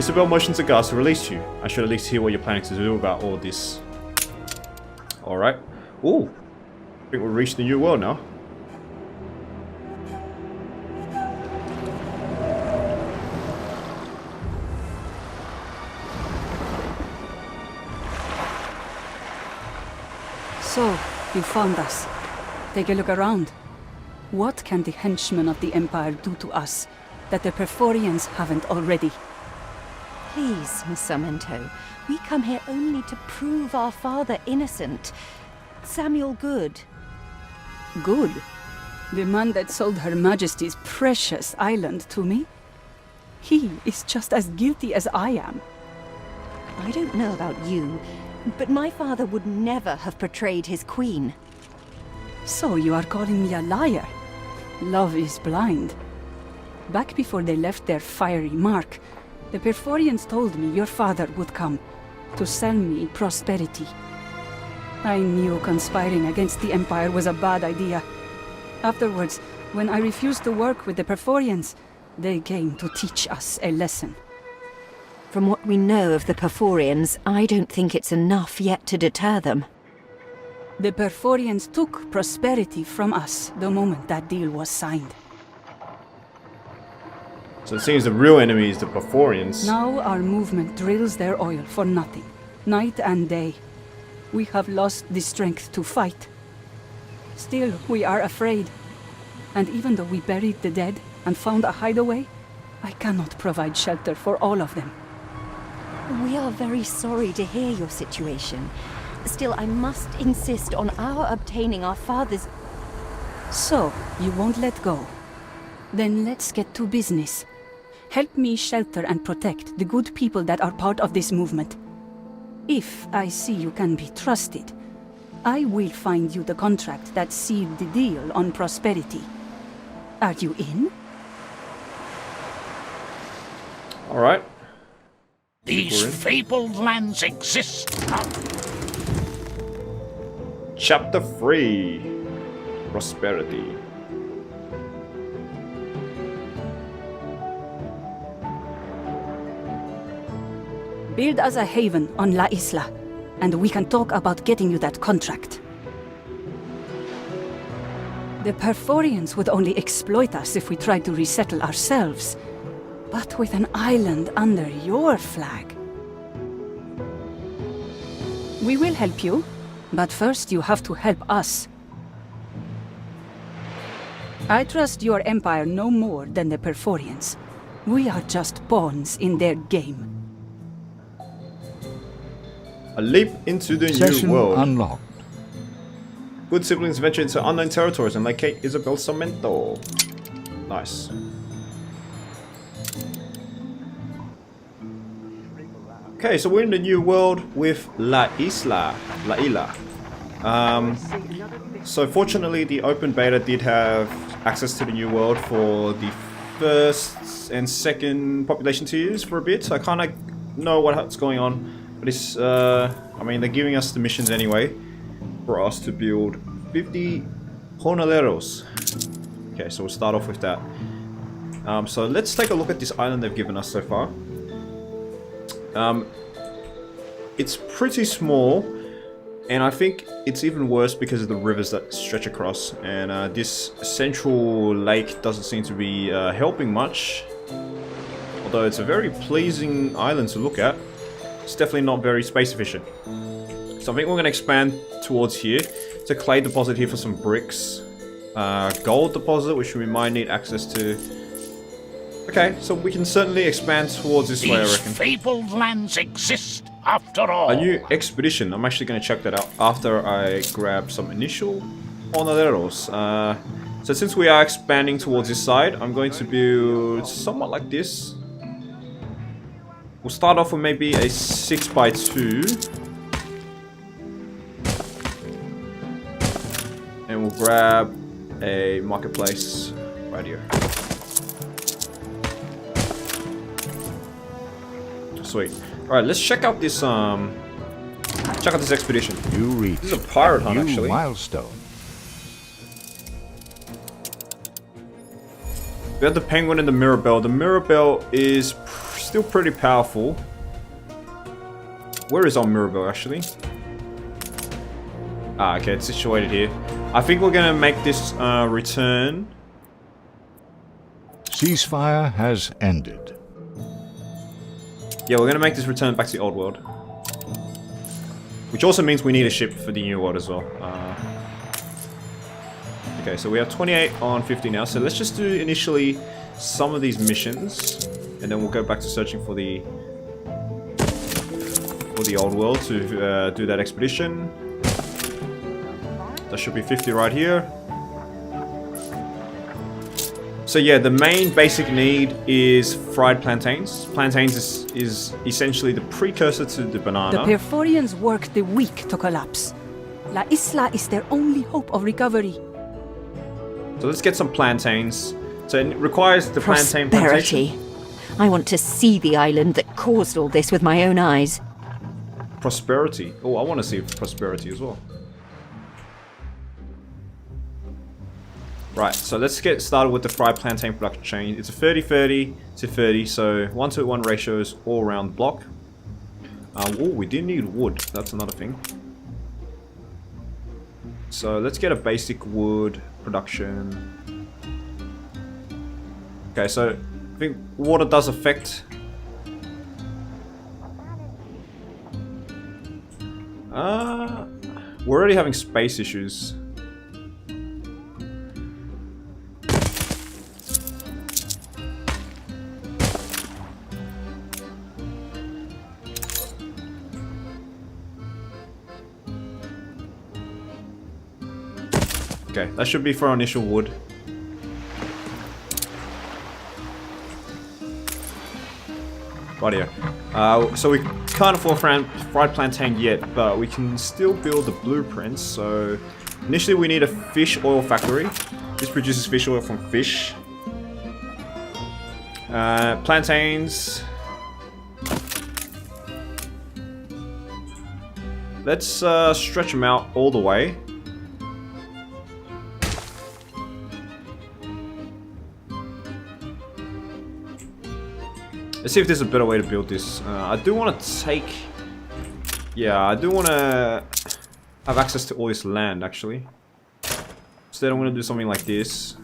Isabel motions the guards to release you. I should at least hear what you're planning to do about all this. Alright. Ooh. I think we've reached the new world now. So, you found us. Take a look around. What can the henchmen of the Empire do to us that the Pyrphorians haven't already? Please, Miss Sarmento. We come here only to prove our father innocent. Samuel Goode. Good. The man that sold Her Majesty's precious island to me? He is just as guilty as I am. I don't know about you, but my father would never have betrayed his queen. So you are calling me a liar? Love is blind. Back before they left their fiery mark, the Pyrphorians told me your father would come to sell me prosperity. I knew conspiring against the Empire was a bad idea. Afterwards, when I refused to work with the Pyrphorians, they came to teach us a lesson. From what we know of the Pyrphorians, I don't think it's enough yet to deter them. The Pyrphorians took prosperity from us the moment that deal was signed. So it seems the real enemy is the Pyrphorians. Now our movement drills their oil for nothing, night and day. We have lost the strength to fight. Still, we are afraid. And even though we buried the dead and found a hideaway, I cannot provide shelter for all of them. We are very sorry to hear your situation. Still, I must insist on our obtaining our father's... So, you won't let go? Then let's get to business. Help me shelter and protect the good people that are part of this movement. If I see you can be trusted, I will find you the contract that sealed the deal on prosperity. Are you in? Alright. These fabled lands exist. Chapter 3. Prosperity. Build us a haven on La Isla, and we can talk about getting you that contract. The Pyrphorians would only exploit us if we tried to resettle ourselves. But with an island under your flag... We will help you, but first you have to help us. I trust your empire no more than the Pyrphorians. We are just pawns in their game. A leap into the Session new world. unlocked. Good siblings venture into unknown territories and locate Isabel Sarmento. Nice. Okay, so we're in the new world with La Isla. So fortunately the open beta did have access to the new world for the first and second population tiers for a bit, so I kind of know what's going on. But it's, I mean, they're giving us the missions anyway for us to build 50 jornaleros. Okay, so we'll start off with that. So let's take a look at this island they've given us so far. It's pretty small, and I think it's even worse because of the rivers that stretch across. And this central lake doesn't seem to be helping much. Although it's a very pleasing island to look at. It's definitely not very space efficient. So I think we're going to expand towards here. It's a clay deposit here for some bricks. Gold deposit, which we might need access to. Okay, so we can certainly expand towards this way, I reckon. These fabled lands exist after all. A new expedition. I'm actually going to check that out after I grab some initial jornaleros. So since we are expanding towards this side, I'm going to build somewhat like this. We'll start off with maybe a 6x2. And we'll grab a marketplace right here. Sweet. Alright, let's check out this expedition. You reach This is a pirate hunt, new actually. milestone. We have the penguin and the mirabelle. The mirabelle is Still pretty powerful. Where is our Mirabelle actually? Ah, okay, it's situated here. I think we're gonna make this return. Ceasefire has ended. Yeah, we're gonna make this return back to the old world. Which also means we need a ship for the new world as well. Okay, so we have 28 on 50 now, so let's just do initially some of these missions, and then we'll go back to searching for the old world to do that expedition. That should be 50 right here. So yeah, the main basic need is fried plantains. Plantains is essentially the precursor to the banana. The Pyrphorians worked the week to collapse. La Isla is their only hope of recovery. So let's get some plantains. So it requires the plantain Prosperity. plantation. I want to see the island that caused all this with my own eyes. Prosperity. Oh, I want to see prosperity as well. Right, so let's get started with the fried plantain production chain. It's a 30-30 to 30, so 1-to-1 ratios all around the block. Oh, we do need wood. That's another thing. So let's get a basic wood production. Okay, so I think water does affect. We're already having space issues. Okay, that should be for our initial wood. Rightio. So we can't afford fried plantain yet, but we can still build the blueprints. So initially we need a fish oil factory. This produces fish oil from fish. Plantains. Let's stretch them out all the way. Let's see if there's a better way to build this. I do want to take... Yeah, I do want to have access to all this land, actually. Instead, I'm going to do something like this.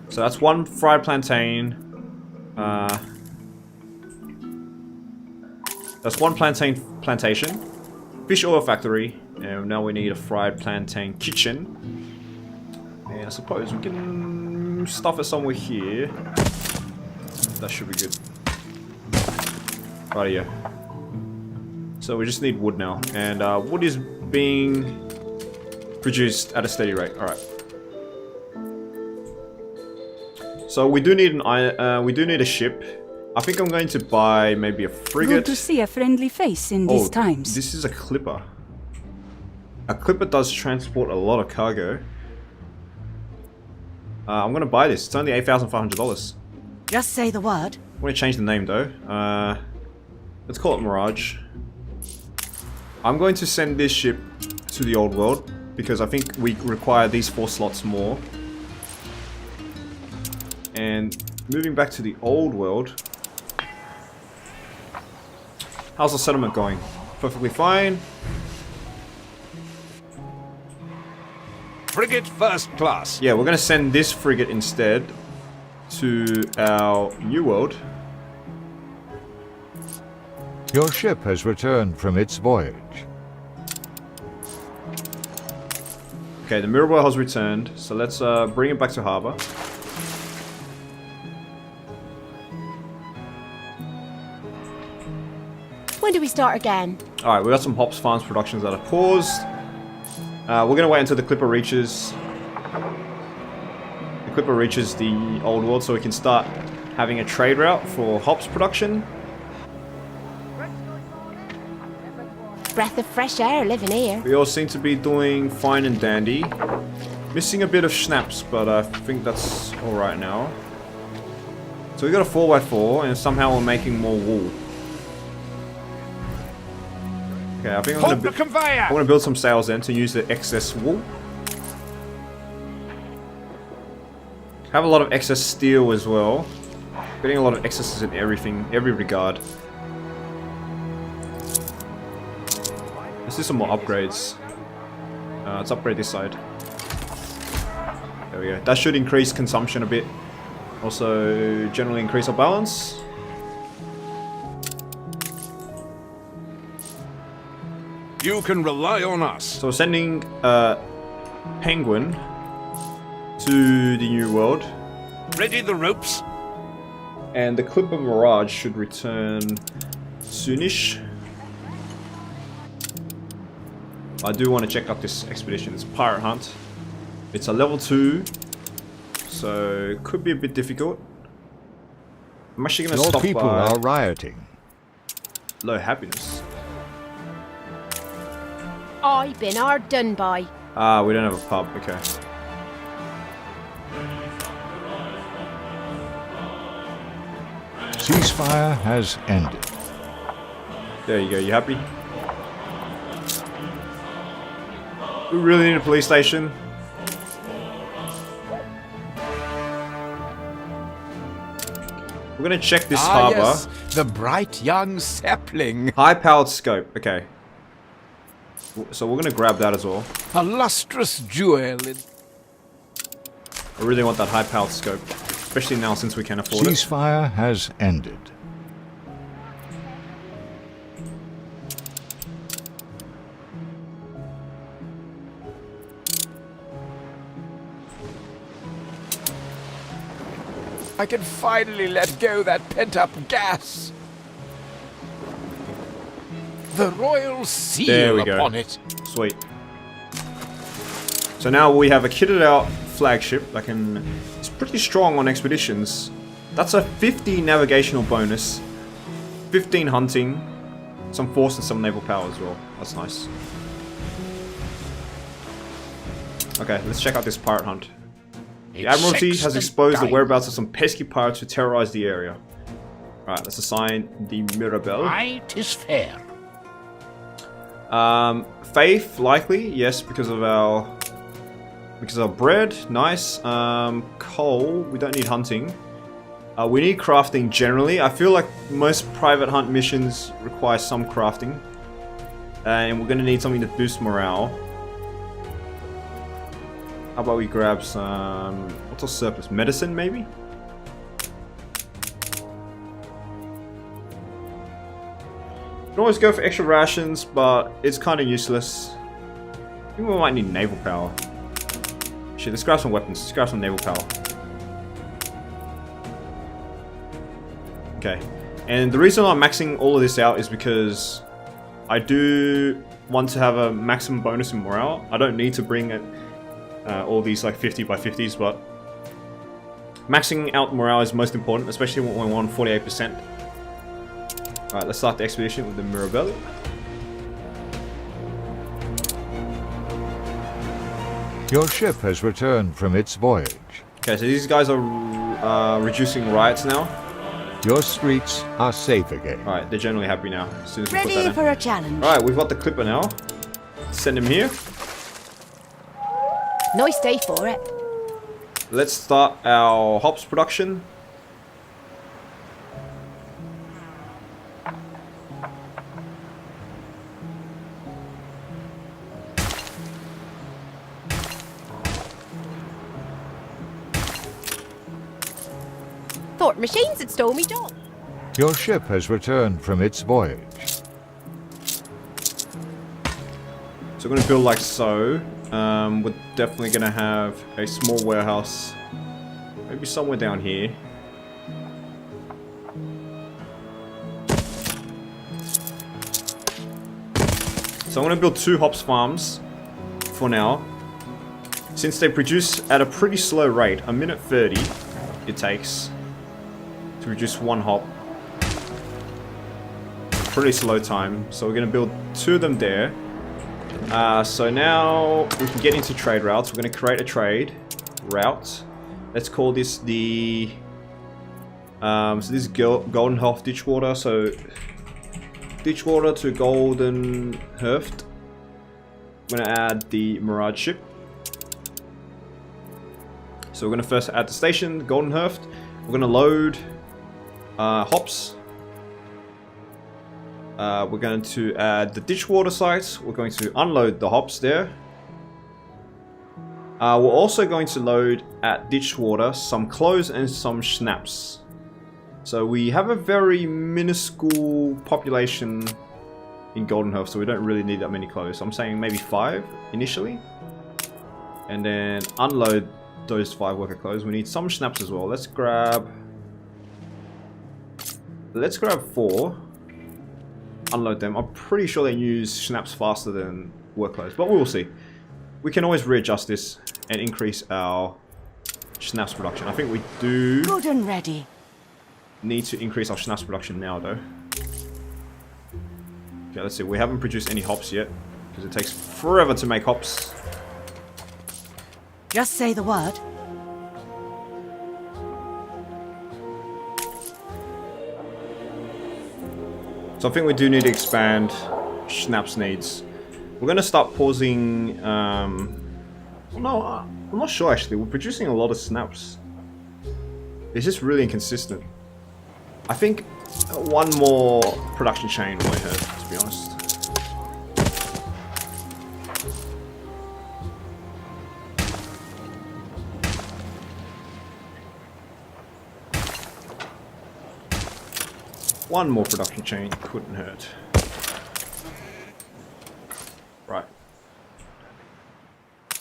So that's one fried plantain. That's one plantation. Fish oil factory. And now we need a fried plantain kitchen. And I suppose we can stuff it somewhere here. That should be good. Right, yeah. So we just need wood now. And wood is being produced at a steady rate. Alright. So we do need a ship. I think I'm going to buy maybe a frigate. Good to see a friendly face in these times. This is a clipper. A clipper does transport a lot of cargo. I'm gonna buy this. It's only $8,500. Just say the word. I'm gonna change the name though. Let's call it Mirage. I'm going to send this ship to the old world because I think we require these 4 slots more. And moving back to the old world. How's the settlement going? Perfectly fine. Frigate first class. Yeah, we're gonna send this frigate instead to our new world. Your ship has returned from its voyage. Okay, the Mirabelle has returned, so let's bring it back to harbor. When do we start again? Alright, we got some hops farms productions that are paused. We're gonna wait until the clipper reaches the old world so we can start having a trade route for hops production. Breath of fresh air living here. We all seem to be doing fine and dandy. Missing a bit of schnapps, but I think that's alright now. So we got a 4x4 and somehow we're making more wool. Okay, I think I'm gonna build some sails then to use the excess wool. Have a lot of excess steel as well. Getting a lot of excesses in everything, every regard. Let's do some more upgrades. Let's upgrade this side. There we go. That should increase consumption a bit. Also, generally increase our balance. You can rely on us. So we're sending Penguin to the New World. Ready the ropes? And the Clipper Mirage should return soonish. I do want to check out this expedition. It's Pirate Hunt. It's a level 2, so it could be a bit difficult. I'm actually going to Your stop people by are rioting. low happiness. I been hard done by. Ah, we don't have a pub. Okay. Ceasefire has ended. There you go. You happy? We really need a police station. We're gonna check this harbor. Yes, the bright young sapling. High-powered scope. Okay. So we're gonna grab that as well. A lustrous jewel. I really want that high-powered scope, especially now since we can afford it. Ceasefire has ended. I can finally let go that pent-up gas. The royal There seal we go. upon it. Sweet. So now we have a kitted out flagship that can... It's pretty strong on expeditions. That's a 50 navigational bonus, 15 hunting, some force and some naval power as well. That's nice. Okay, let's check out this pirate hunt. The Admiralty has exposed the whereabouts of some pesky pirates who terrorize the area. Alright, let's assign the Mirabelle. Aye, 'tis fair. Faith, likely, yes, because of our bread, nice. Coal, we don't need hunting. We need crafting generally. I feel like most private hunt missions require some crafting. And we're gonna need something to boost morale. How about we grab some... What's our surplus? Medicine, maybe? You can always go for extra rations, but it's kind of useless. I think we might need naval power. Shit, let's grab some weapons. Let's grab some naval power. Okay. And the reason I'm maxing all of this out is because I do want to have a maximum bonus in morale. I don't need to bring it... all these like 50 by 50s, but maxing out morale is most important, especially when we're on 48%. Alright, let's start the expedition with the Mirabelle. Your ship has returned from its voyage. Okay, so these guys are reducing riots now. Your streets are safe again. Alright, they're generally happy now. As soon as we put that Ready in. for a challenge. Alright, we've got the Clipper now. Send him here. Nice day for it. Let's start our hops production. Thought machines had stole me job. Your ship has returned from its voyage. So we're going to build like so. We're definitely going to have a small warehouse. Maybe somewhere down here. So I'm going to build 2 hops farms for now. Since they produce at a pretty slow rate, a minute 30 it takes to produce 1 hop. Pretty slow time. So we're going to build 2 of them there. So now we can get into trade routes. We're going to create a trade route. Let's call this the... so this is Golden Health Ditchwater. So Ditchwater to Golden Herft. I'm going to add the Mirage ship. So So we're going to first add the station, Goldenhurft. We're going to load hops. We're going to add the ditchwater sites. We're going to unload the hops there. We're also going to load at ditchwater some clothes and some schnapps. So we have a very minuscule population in Goldenhurft, so we don't really need that many clothes. So I'm saying maybe 5 initially. And then unload those 5 worker clothes. We need some schnapps as well. Let's grab 4. Unload them. I'm pretty sure they use schnapps faster than work clothes, but we will see. We can always readjust this and increase our schnapps production. I think we do Good and ready. need to increase our schnapps production now though. Okay, let's see. We haven't produced any hops yet because it takes forever to make hops. Just say the word. So I think we do need to expand schnapps needs. We're going to start pausing... no, I'm not sure actually. We're producing a lot of snaps. It's just really inconsistent. I think one more production chain won't hurt, to be honest. One more production chain couldn't hurt. Right.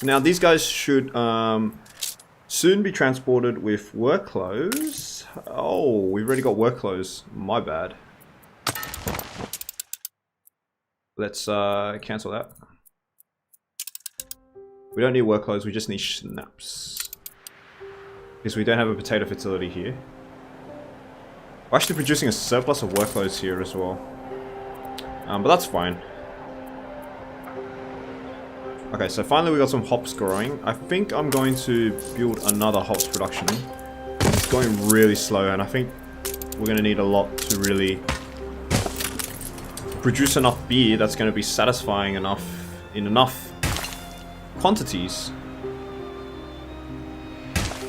Now these guys should soon be transported with work clothes. Oh, we've already got work clothes. My bad. Let's cancel that. We don't need work clothes, we just need schnapps. Because we don't have a potato fertility here. We're actually producing a surplus of workloads here as well. But that's fine. Okay, so finally we got some hops growing. I think I'm going to build another hops production. It's going really slow and I think we're going to need a lot to really produce enough beer that's going to be satisfying enough in enough quantities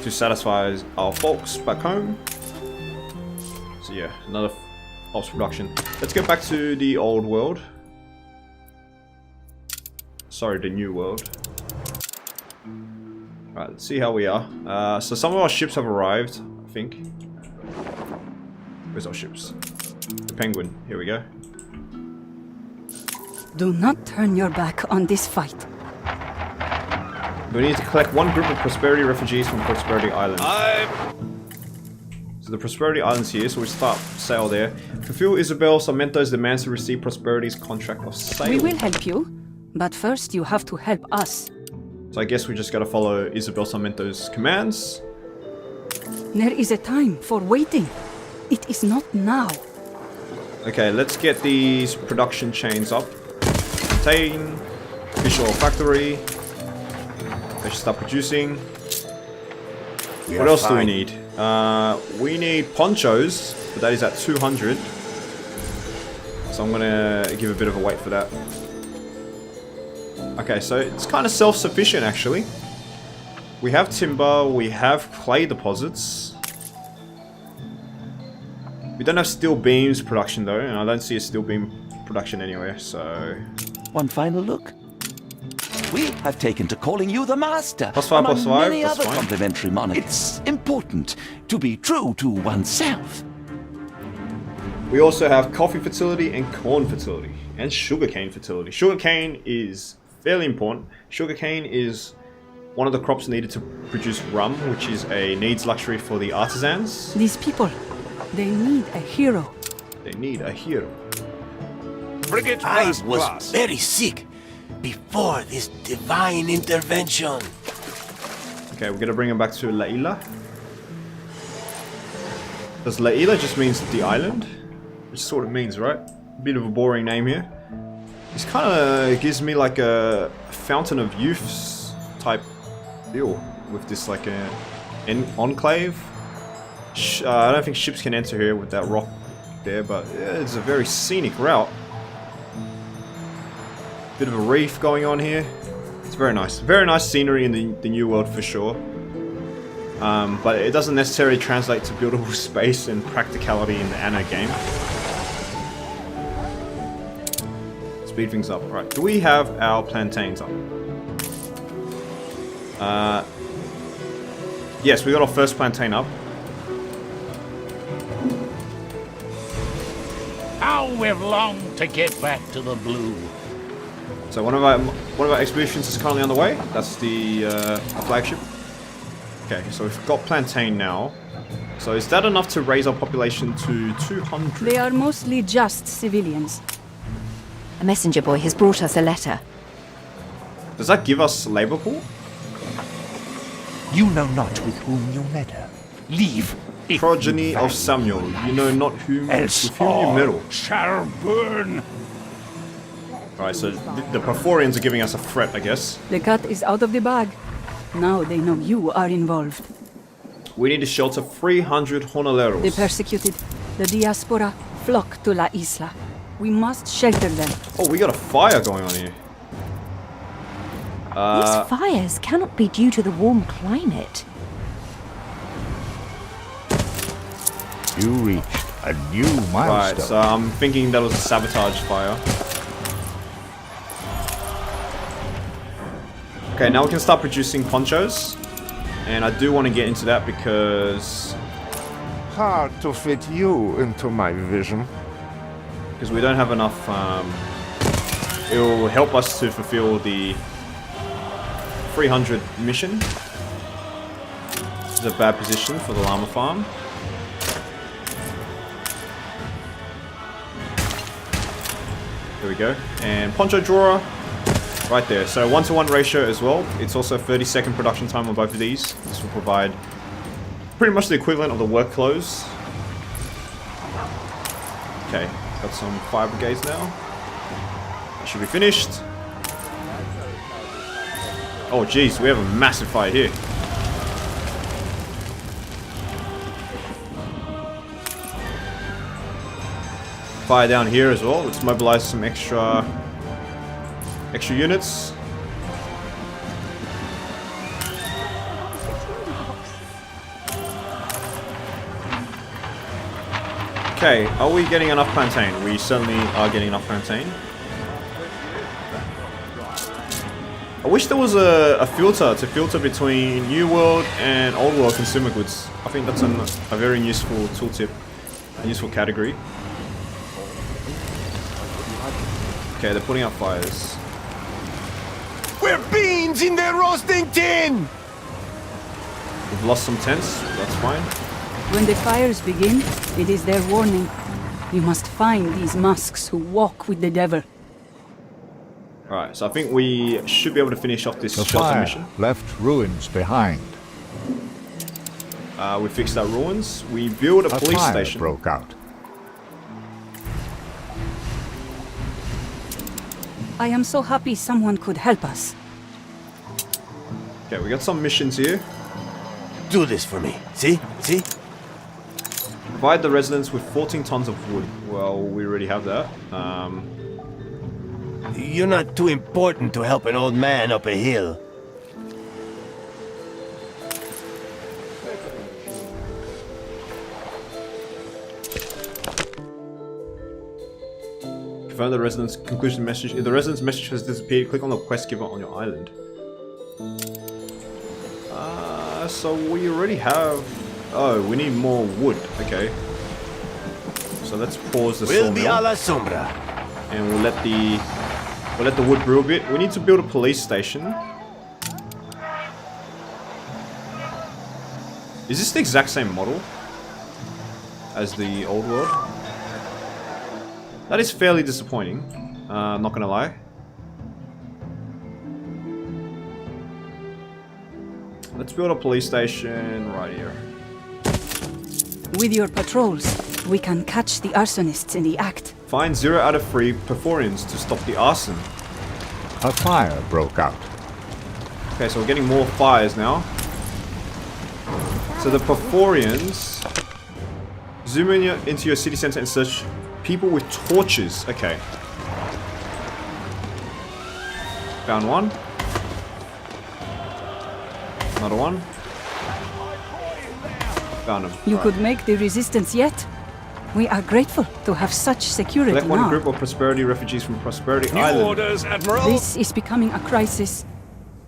to satisfy our folks back home. So yeah, another hops production. Let's get back to the old world. Sorry, the new world. Right, let's see how we are. So some of our ships have arrived, I think. Where's our ships? The Penguin, here we go. Do not turn your back on this fight. We need to collect one group of Prosperity refugees from Prosperity Island. So the Prosperity Island's here, so we start sail there. Fulfill Isabel Sarmento's demands to receive Prosperity's contract of sale. We will help you, but first you have to help us. So I guess we just gotta follow Isabel Sarmento's commands. There is a time for waiting. It is not now. Okay, let's get these production chains up. Contain, fish oil factory. Let's start producing. What else do we need? We need ponchos, but that is at 200. So I'm gonna give a bit of a wait for that. Okay, so it's kind of self-sufficient actually. We have timber, we have clay deposits. We don't have steel beams production though, and I don't see a steel beam production anywhere, so... One final look. We have taken to calling you the master. +5, among +5, many that's other fine. complimentary monarchs. It's important to be true to oneself. We also have coffee fertility and corn fertility, and sugarcane fertility. Sugarcane is fairly important. Sugarcane is one of the crops needed to produce rum, which is a needs luxury for the artisans. These people, they need a hero. They need a hero. Frigate I first was class. very sick before this divine intervention. Okay, we're gonna bring him back to La Isla. Does La Isla just means the island? Which is what it means, right? Bit of a boring name here. This kind of gives me like a Fountain of Youths type deal with this like an enclave. I don't think ships can enter here with that rock there, but yeah, it's a very scenic route. Bit of a reef going on here. It's very nice. Very nice scenery in the new world for sure. but it doesn't necessarily translate to buildable space and practicality in the Anno game. Speed things up. Right, do we have our plantains up? Yes, we got our first plantain up. How we've longed to get back to the blue. So one of our expeditions is currently on the way. That's the flagship. Okay, so we've got plantain now. So is that enough to raise our population to 200? They are mostly just civilians. A messenger boy has brought us a letter. Does that give us labor pool? You know not with whom you meddle. Leave. if Progeny you of value Samuel, you know not whom, else with whom you all meddle. shall burn. Alright, so the Pyrphorians are giving us a threat, I guess. The cat is out of the bag. Now they know you are involved. We need to shelter 300 Jornaleros. The persecuted, the diaspora, flock to La Isla. We must shelter them. Oh, we got a fire going on here. These fires cannot be due to the warm climate. You reached a new milestone. Right, so I'm thinking that was a sabotage fire. Okay, now we can start producing ponchos. And I do want to get into that because Hard to fit you into my vision. we don't have enough. It will help us to fulfill the 300 mission. This is a bad position for the llama farm. There we go. And poncho drawer right there. So 1-to-1 ratio as well. It's also 30-second production time on both of these. This will provide pretty much the equivalent of the work clothes. Okay, got some fire brigades now. It should be finished. Oh geez, we have a massive fire here. Fire down here as well. Let's mobilize some extra units. Okay, are we getting enough plantain? We certainly are getting enough plantain. I wish there was a filter to filter between New World and Old World consumer goods. I think that's a very useful tooltip, a useful category. Okay, they're putting out fires. We're beans in the roasting tin! We've lost some tents, that's fine. When the fires begin, it is their warning. You must find these masks who walk with the devil. Alright, so I think we should be able to finish off this The shelter fire mission. left ruins behind. We fixed our ruins. We built a police fire station. broke out. I am so happy someone could help us. Okay, we got some missions here. Do this for me. See? See? Provide the residents with 14 tons of wood. Well, we already have that. You're not too important to help an old man up a hill. Confirm the resident's conclusion message. If the resident's message has disappeared, click on the quest giver on your island. So we already have... Oh, we need more wood. Okay. So let's pause the We'll be a sawmill. la sombra. And we'll let the wood brew a bit. We need to build a police station. Is this the exact same model as the old world? That is fairly disappointing. I'm not gonna lie. Let's build a police station right here. With your patrols, we can catch the arsonists in the act. Find 0 out of 3 Pyrphorians to stop the arson. A fire broke out. Okay, so we're getting more fires now. So the Pyrphorians... Zoom in into your city center and search people with torches. Okay. Found one. Another one. Found him. You All could right. make the resistance yet. We are grateful to have such security Select one now. group of Prosperity refugees from Prosperity New Island. orders, Admiral. This is becoming a crisis.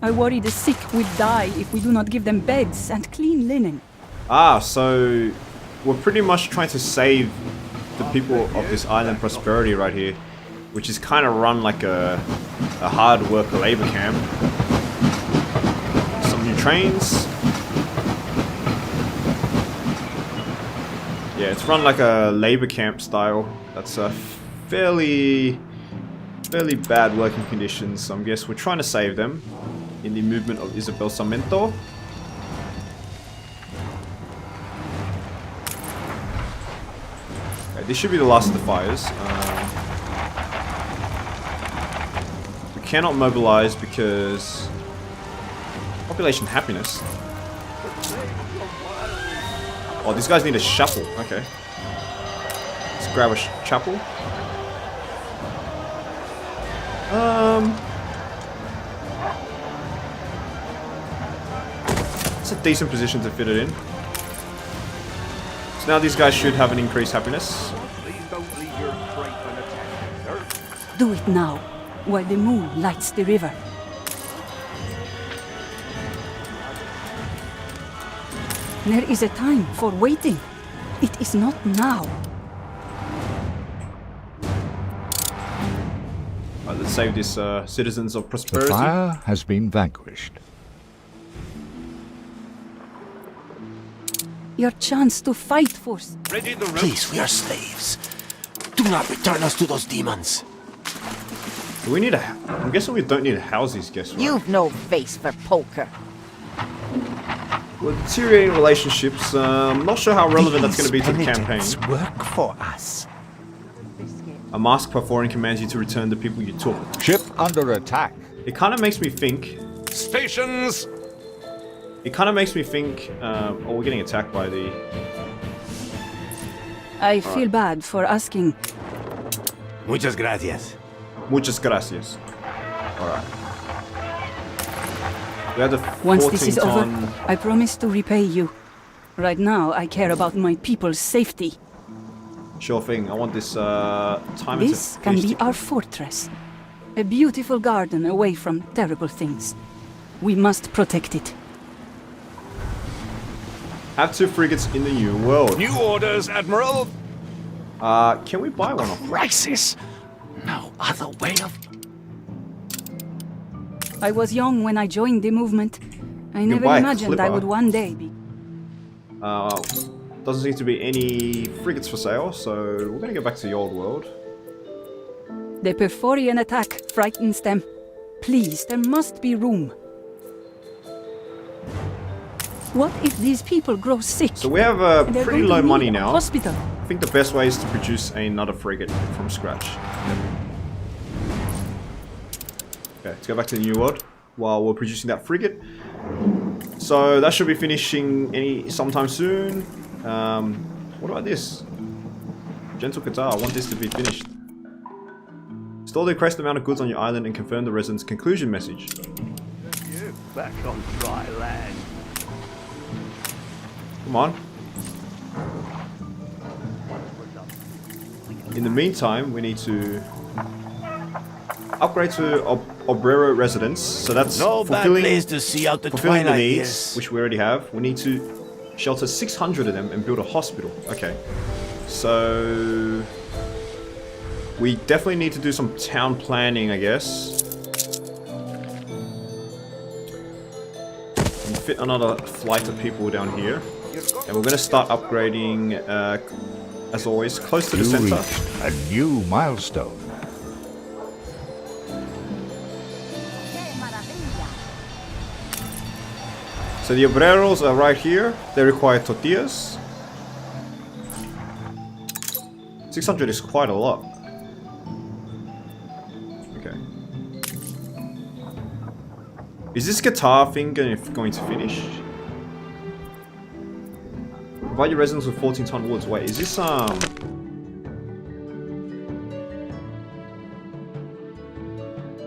I worry the sick will die if we do not give them beds and clean linen. Ah, so we're pretty much trying to save the people of this island Prosperity right here, which is kind of run like a hard worker labor camp. Some new trains. Yeah, it's run like a labor camp style. That's a fairly bad working conditions. So I guess we're trying to save them in the movement of Isabel Sarmento. Okay, this should be the last of the fires. We cannot mobilize because population happiness. Oh, these guys need a chapel. Okay. Let's grab a chapel. It's a decent position to fit it in. So now these guys should have an increased happiness. Do it now, while the moon lights the river. There is a time for waiting. It is not now. Alright, let's save this citizens of The prosperity. fire has been vanquished. Your chance to fight for... Please, we are slaves. Do not return us to those demons. Do we need a... I'm guessing we don't need to house these guests, right? You've no face for poker. We're deteriorating relationships. I'm not sure how relevant that's going to be to the campaign. Penitents work for us. A masked Pyrphorian commands you to return the people you took. Ship under attack. It kind of makes me think... Stations. It kind of makes me think... oh, we're getting attacked by the... I feel bad for asking. Muchas gracias. Muchas gracias. Alright. We have the Once this is over, 14-ton... I promise to repay you. Right now, I care about my people's safety. Sure thing. I want this time This can be our fortress. A beautiful garden away from terrible things. We must protect it. Have 2 frigates in the new world. New orders, Admiral. Can we buy one off? Crisis. No other way of... I was young when I joined the movement. I never buy a imagined I clipper. would one day be... Doesn't seem to be any frigates for sale, so we're gonna go back to the old world. The Pyrphorian attack frightens them. Please, there must be room. What if these people grow sick? So we have They're pretty going to low need money a now. Hospital. I think the best way is to produce another frigate from scratch. Okay, let's go back to the new world while we're producing that frigate. So that should be finishing sometime soon. What about this? Gentle Qatar, I want this to be finished. Store the correct amount of goods on your island and confirm the residents' conclusion message. Back on dry land. Come on. In the meantime, we need to upgrade to Obrero residence. So that's No bad fulfilling place to see out the the twilight needs, years. which we already have. We need to shelter 600 of them and build a hospital. Okay. So we definitely need to do some town planning, I guess. And fit another flight of people down here. And we're going to start upgrading, as always, close to the You center. reached a new milestone. So the obreros are right here. They require tortillas. 600 is quite a lot. Okay. Is this guitar thing going to finish? Provide your residents with 14-ton woods. Wait, is this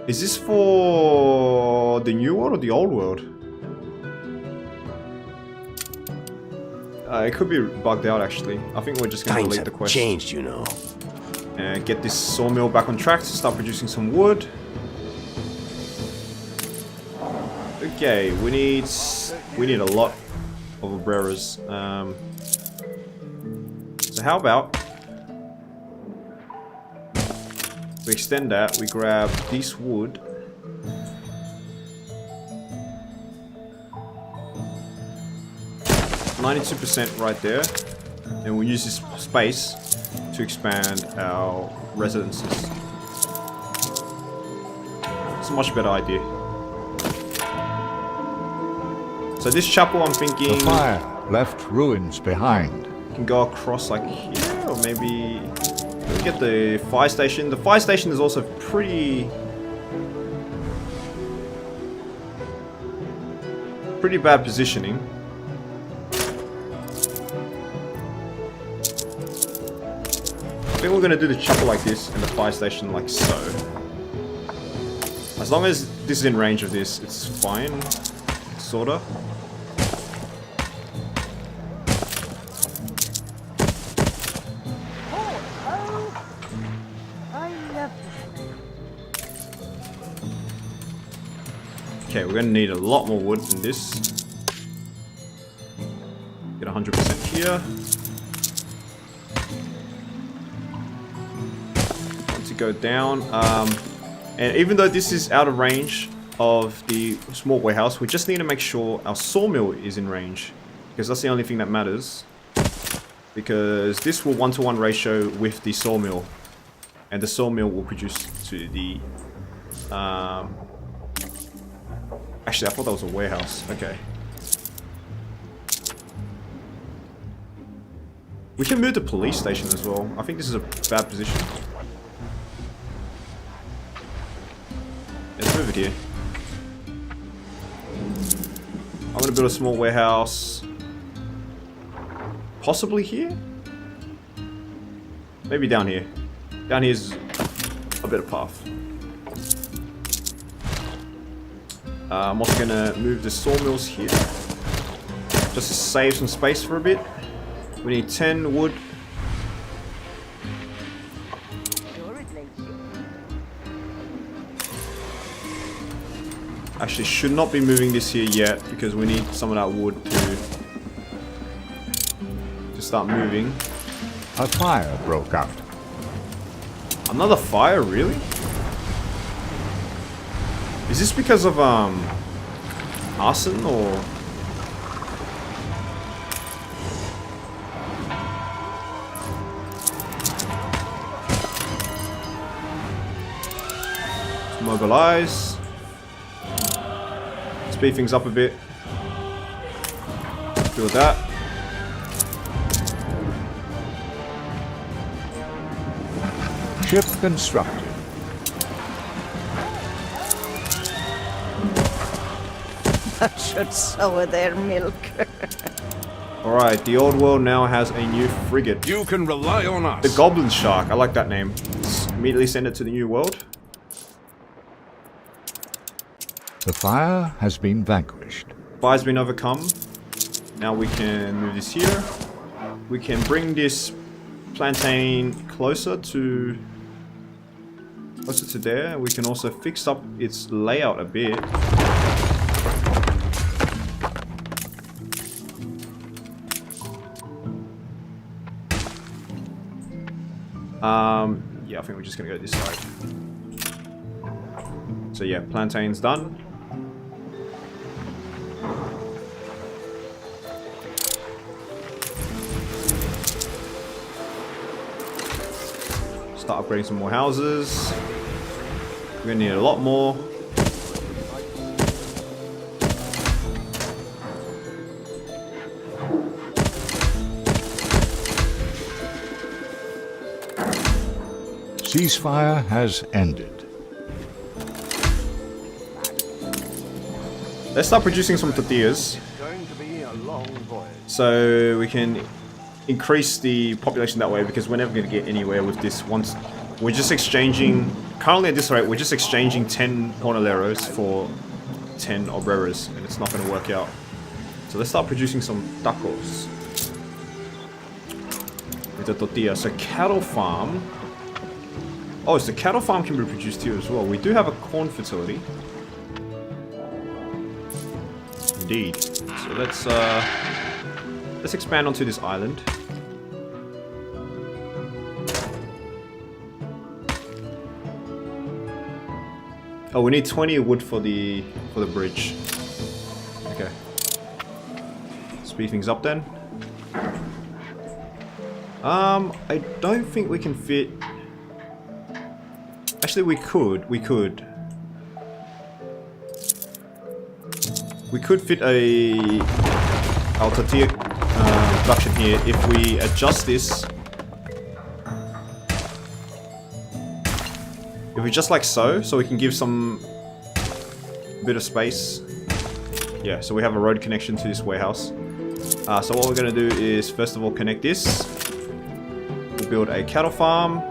Is this for the new world or the old world? It could be bugged out actually. I think we're just gonna Times delete the have quest. changed, you know. And get this sawmill back on track to start producing some wood. Okay, we need a lot of obreras. So how about to extend that, we grab this wood. %92% right there, and we'll use this space to expand our residences. It's a much better idea. So this chapel, I'm thinking, The fire left ruins behind. can go across like here, or maybe we get the fire station. The fire station is also pretty bad positioning. I think we're gonna do the chapel like this and the fire station like so. As long as this is in range of this, it's fine, sorta. Okay, we're gonna need a lot more wood than this. Get 100% here. To go down, and even though this is out of range of the small warehouse, we just need to make sure our sawmill is in range, because that's the only thing that matters. Because this will 1-to-1 ratio with the sawmill, and the sawmill will produce to the actually, I thought that was a warehouse. Okay. We can move the police station as well. I think this is a bad position. Let's move it here. I'm gonna build a small warehouse. Possibly here? Maybe down here. Down here's a better path. I'm also gonna move the sawmills here, just to save some space for a bit. We need 10 wood. Actually, should not be moving this here yet, because we need some of that wood to start moving. A fire broke out. Another fire, really? Is this because of arson or? Let's mobilize. Speed things up a bit. Do that. Ship constructed. I should sour their milk. Alright, the old world now has a new frigate. You can rely on us. The Goblin Shark, I like that name. Let's immediately send it to the new world. The fire has been vanquished. Fire's been overcome. Now we can move this here. We can bring this plantain closer to there. We can also fix up its layout a bit. Yeah, I think we're just gonna go this side. So yeah, plantain's done. Start upgrading some more houses. We're gonna need a lot more. Ceasefire has ended. Let's start producing some tortillas. So we can increase the population that way, because we're never going to get anywhere with this once. We're just exchanging, currently at this rate, we're just exchanging 10 jornaleros for 10 obreras, and it's not going to work out. So let's start producing some tacos. the tortilla. So cattle farm. Oh, so the cattle farm can be produced here as well. We do have a corn fertility. Indeed. So let's expand onto this island. Oh, we need 20 wood for the bridge. Okay. Speed things up then. I don't think we can fit. Actually, we could. We could fit our tortilla production here if we adjust this. If we just like so we can give some bit of space. Yeah, so we have a road connection to this warehouse. So what we're going to do is first of all connect this. We'll build a cattle farm.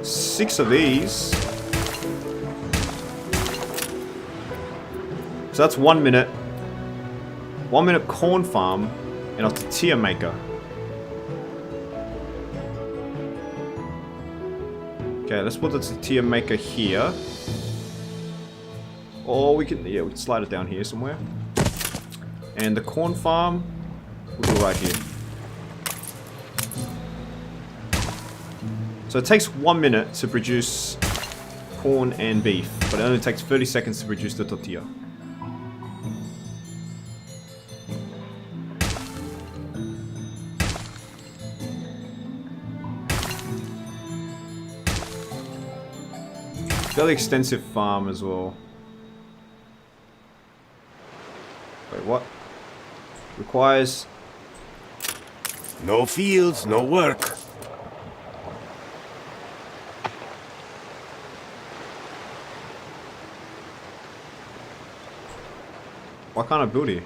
6 of these. So that's 1 minute. 1 minute corn farm and a tortilla maker. Okay, let's put the tortilla maker here. Or we can slide it down here somewhere. And the corn farm, we'll go right here. So it takes 1 minute to produce corn and beef, but it only takes 30 seconds to produce the tortilla. Fairly extensive farm as well. Wait, what? Requires... No fields, no work. Why can't I build here?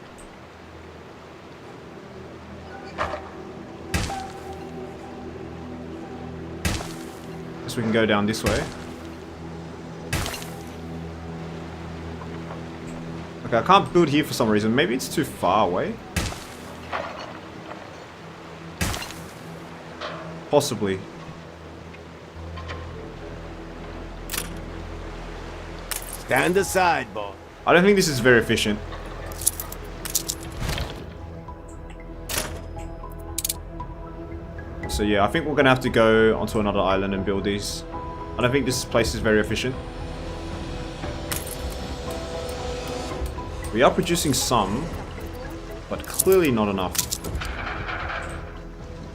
Guess we can go down this way. Okay, I can't build here for some reason. Maybe it's too far away. Possibly. Stand aside, boy. I don't think this is very efficient. So yeah, I think we're gonna have to go onto another island and build these. I don't think this place is very efficient. We are producing some, but clearly not enough.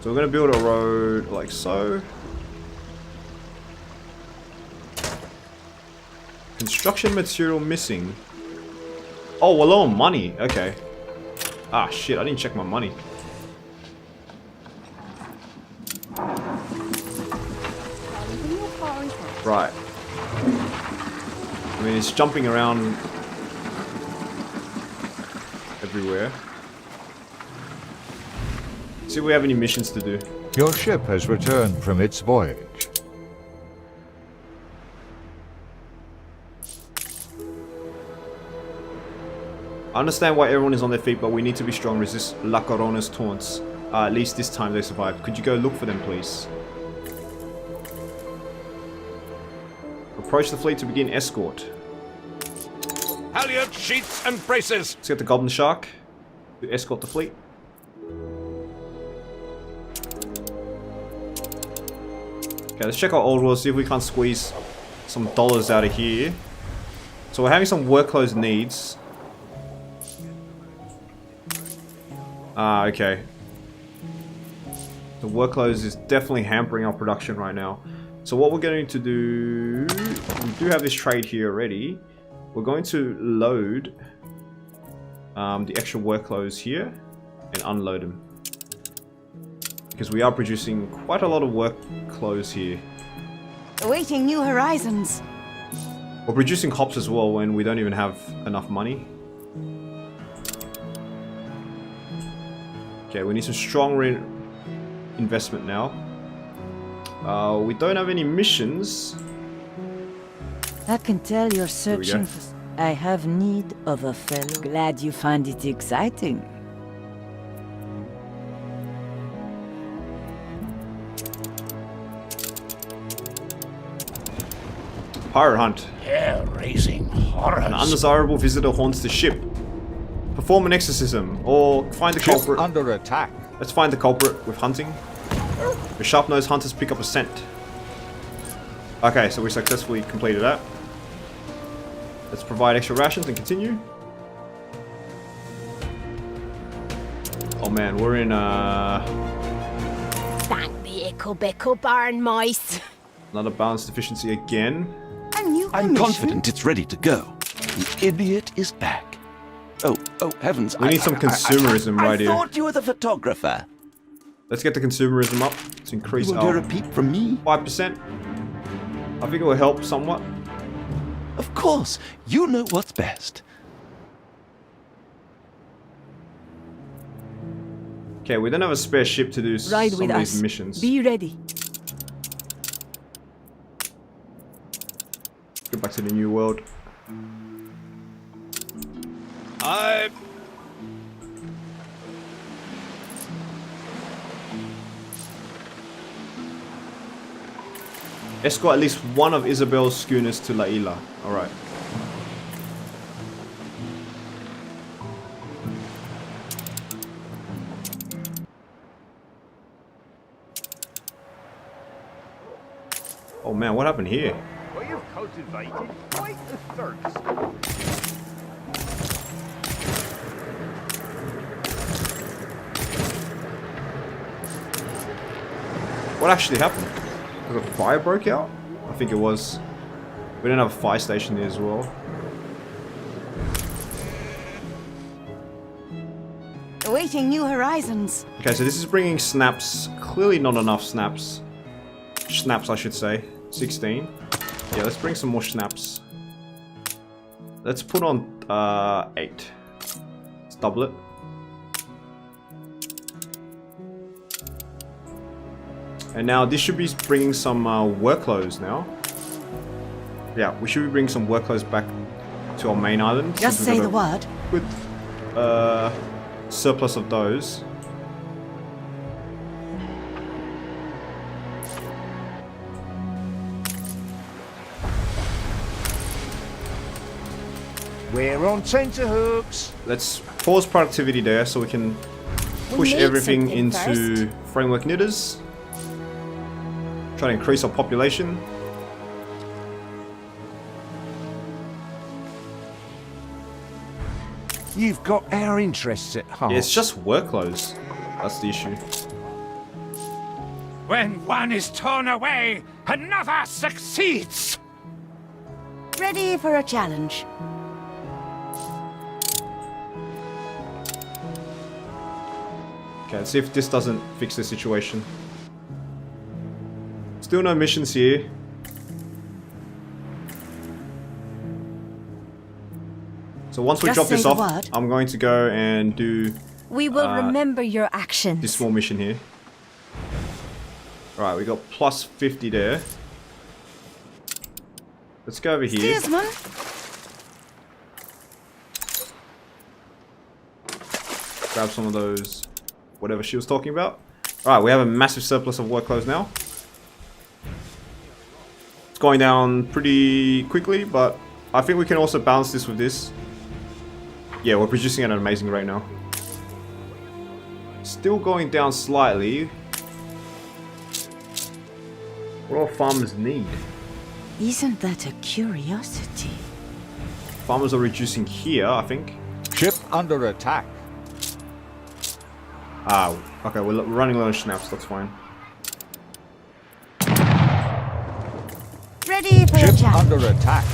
So we're gonna build a road like so. Construction material missing. Oh, we're low on money. Okay. Ah, shit, I didn't check my money. Right. I mean, it's jumping around everywhere. See if we have any missions to do. Your ship has returned from its voyage. I understand why everyone is on their feet, but we need to be strong, resist La Corona's taunts. At least this time they survived. Could you go look for them, please? Approach the fleet to begin escort. Halyard, sheets, and braces. Let's get the Goblin Shark to escort the fleet. Okay, let's check our old world, see if we can't squeeze some dollars out of here. So we're having some workload needs. Ah, okay. The workload is definitely hampering our production right now. So what we're going to do... We do have this trade here already. We're going to load the extra workloads here and unload them. Because we are producing quite a lot of work clothes here. Awaiting new horizons. We're producing hops as well when we don't even have enough money. Okay, we need some strong investment now. We don't have any missions. I can tell you're searching for... I have need of a fellow. Glad you find it exciting. pirate hunt. Hair-raising horrors. An undesirable visitor haunts the ship. Perform an exorcism, or find the Ship culprit. under attack. Let's find the culprit with hunting. The sharp-nosed hunters pick up a scent. Okay, so we successfully completed that. Let's provide extra rations and continue. Oh man, we're in Thank the ickle-bickle barn mice. another balance deficiency again. I'm confident it's ready to go. The idiot is back. Oh heavens. We need some consumerism right here. I thought you were the photographer. Let's get the consumerism up to increase You will our hear a peep from me? 5%. I think it will help somewhat. Of course. You know what's best. Okay, we don't have a spare ship to do Ride some with of us. these missions. Be ready. Go back to the new world. Escort at least one of Isabel's schooners to La Isla. Alright. Oh man, what happened here? Well, you've cultivated quite the thirst. What actually happened? Was a fire broke out? I think it was. We don't have a fire station there as well. Awaiting new horizons. Okay, so this is bringing snaps. Clearly not enough snaps. Snaps, I should say. 16. Yeah, let's bring some more snaps. Let's put on 8. Let's double it. And now this should be bringing some work clothes now. Yeah, we should be bringing some work clothes back to our main island. Just say the word. Good surplus of those. We're on tenterhooks. Let's pause productivity there so we can push need everything something into framework knitters. Try to increase our population. You've got our interests at heart. Yeah, it's just work clothes. That's the issue. When one is torn away, another succeeds. Ready for a challenge. Okay, let's see if this doesn't fix the situation. Still no missions here. So once we Just drop this say the off, word. I'm going to go and do We will remember your actions. this small mission here. Alright, we got plus 50 there. Let's go over here. Steersman. Grab some of those, whatever she was talking about. Alright, we have a massive surplus of work clothes now. It's going down pretty quickly, but I think we can also balance this with this. Yeah, we're producing at an amazing rate now. Still going down slightly. What do our farmers need? Isn't that a curiosity? Farmers are reducing here, I think. Ship under attack. Ah, okay, we're running low on snaps, that's fine. Ready for a Ship challenge. under attack.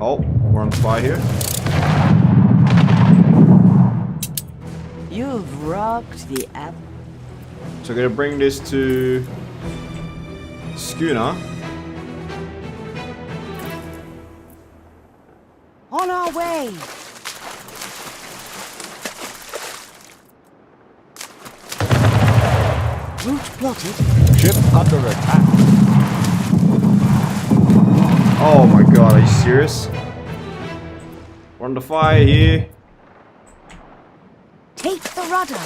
Oh, we're on fire here. You've rocked the app. So we're gonna bring this to schooner. On our way. Route plotted. Ship under attack. Oh my god, are you serious? We're under fire here. Take the rudder.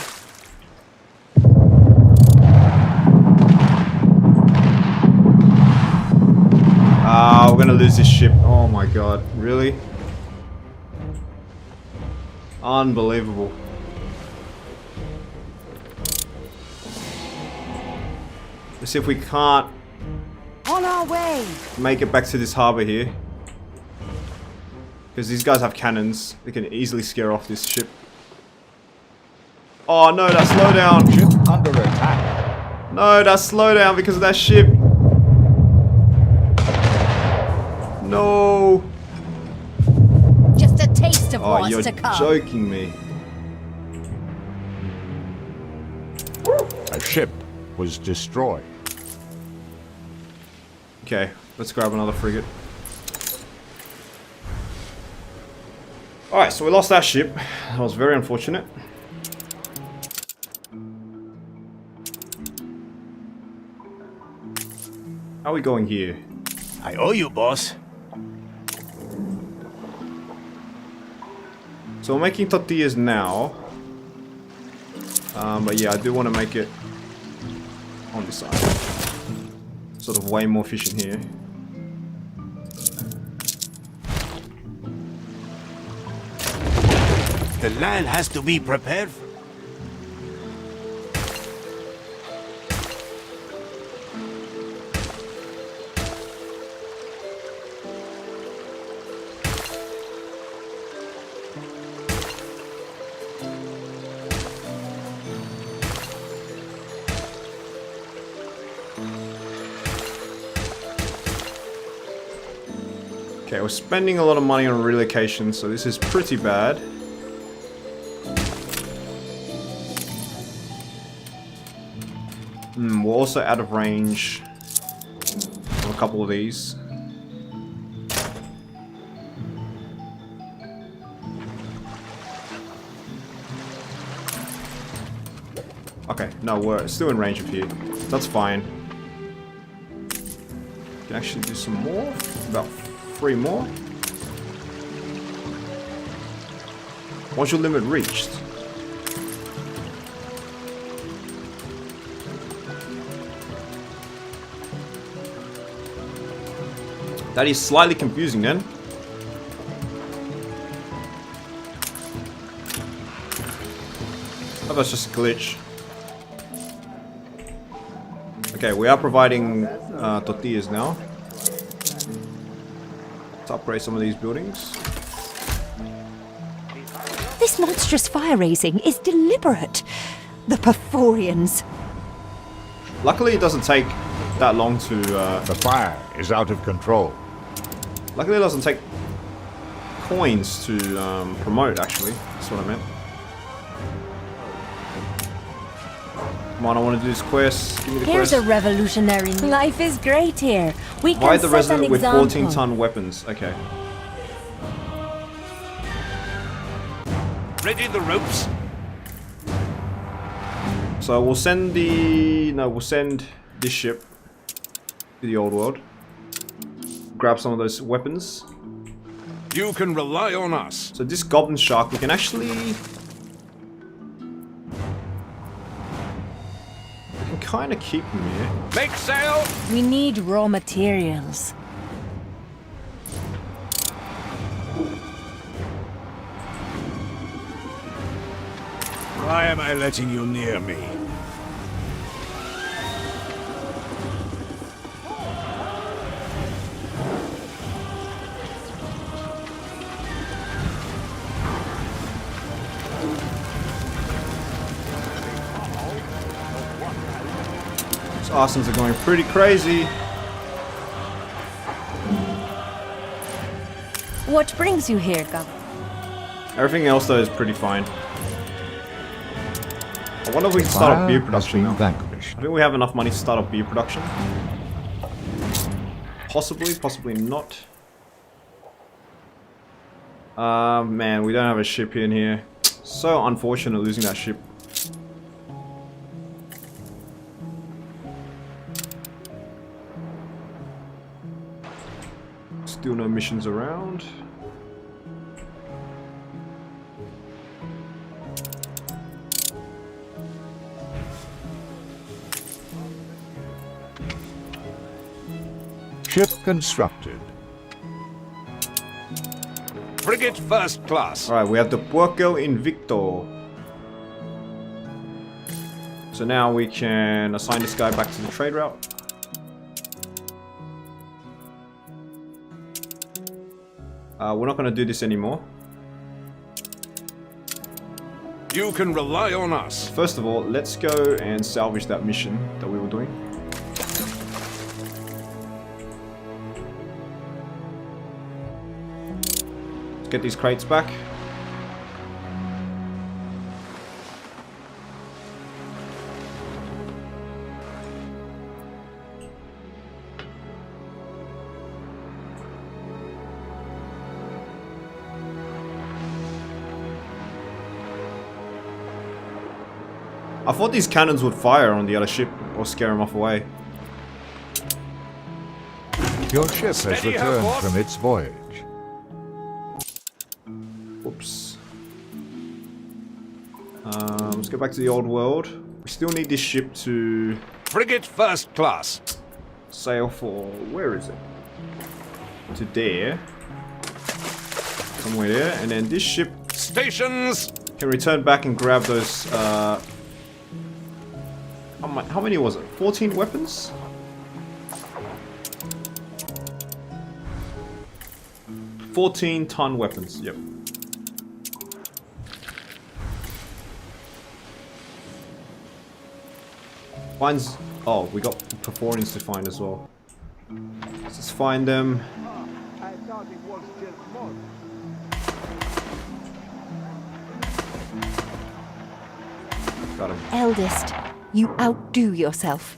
gonna lose this ship. Oh my god, really? Unbelievable. Let's see if we can't On our way. make it back to this harbor here. Because these guys have cannons. They can easily scare off this ship. Oh no, that slowdown! Ship under attack. No, that slowdown because of that ship. No. Just a taste of Oh, what's you're to come. joking me. A ship was destroyed. Okay, let's grab another frigate. Alright, so we lost that ship. That was very unfortunate. How are we going here? I owe you, boss. So we're making tortillas now. But yeah, I do want to make it on this side. Sort of way more efficient here. The land has to be prepared for... Okay, we're spending a lot of money on relocation, so this is pretty bad. We're also out of range of a couple of these. Okay, no, we're still in range of here. That's fine. Can actually do some more. About 3 more. What's your limit reached? That is slightly confusing then. Oh, that's just a glitch. Okay, we are providing tortillas now. Let's upgrade some of these buildings. This monstrous fire raising is deliberate. The Pyrphorians. Luckily, it doesn't take that long to. The fire is out of control. Luckily, it doesn't take coins to promote. Actually, that's what I meant. Come on, I want to do this quest. Give me the Here's quest. a revolutionary. Life is great here. We can Provide the set resident an with example. 14-ton weapons. Okay. Ready the ropes? So we'll send the... No, we'll send this ship to the old world. Grab some of those weapons. You can rely on us. So this goblin shark, we can actually... We can kind of keep him here. Make sail! We need raw materials. Why am I letting you near me? These Arsons are going pretty crazy. What brings you here, Goblin? Everything else though is pretty fine. I wonder if we can start up beer Fire has production been now. vanquished. I think we have enough money to start up beer production. Possibly, possibly not. Man, we don't have a ship in here. So unfortunate losing that ship. Still no missions around. Ship constructed. Frigate first class. Alright, we have the Puerto Invicto. So now we can assign this guy back to the trade route. We're not going to do this anymore. You can rely on us. First of all, let's go and salvage that mission that we were doing. Let's get these crates back. I thought these cannons would fire on the other ship or scare them off away. Your ship has Steady, returned boss. from its voyage. Oops. Let's go back to the old world. We still need this ship to Frigate first class. sail for... where is it? To there. Somewhere there. And then this ship Stations. can return back and grab those... how many was it? 14 weapons? 14-ton weapons, yep. Finds... oh, we got Pyrphorians to find as well. Let's just find them. Got him. Eldest, you outdo yourself.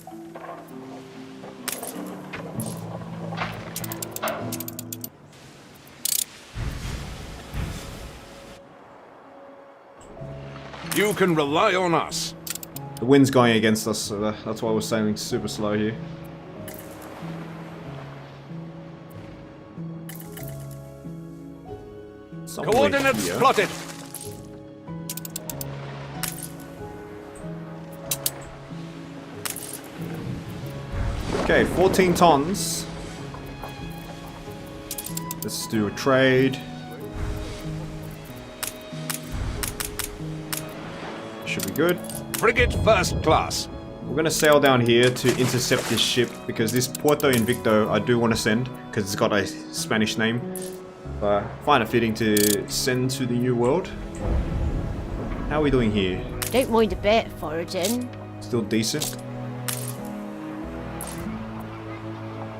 You can rely on us. The wind's going against us, so that's why we're sailing super slow here. Somewhere Coordinates here. plotted. Okay, 14 tons. Let's do a trade. Should be good. Frigate first class. We're gonna sail down here to intercept this ship because this Puerto Invicto I do want to send because it's got a Spanish name. But I find it fitting to send to the New World. How are we doing here? Don't mind a bit, foraging. Still decent.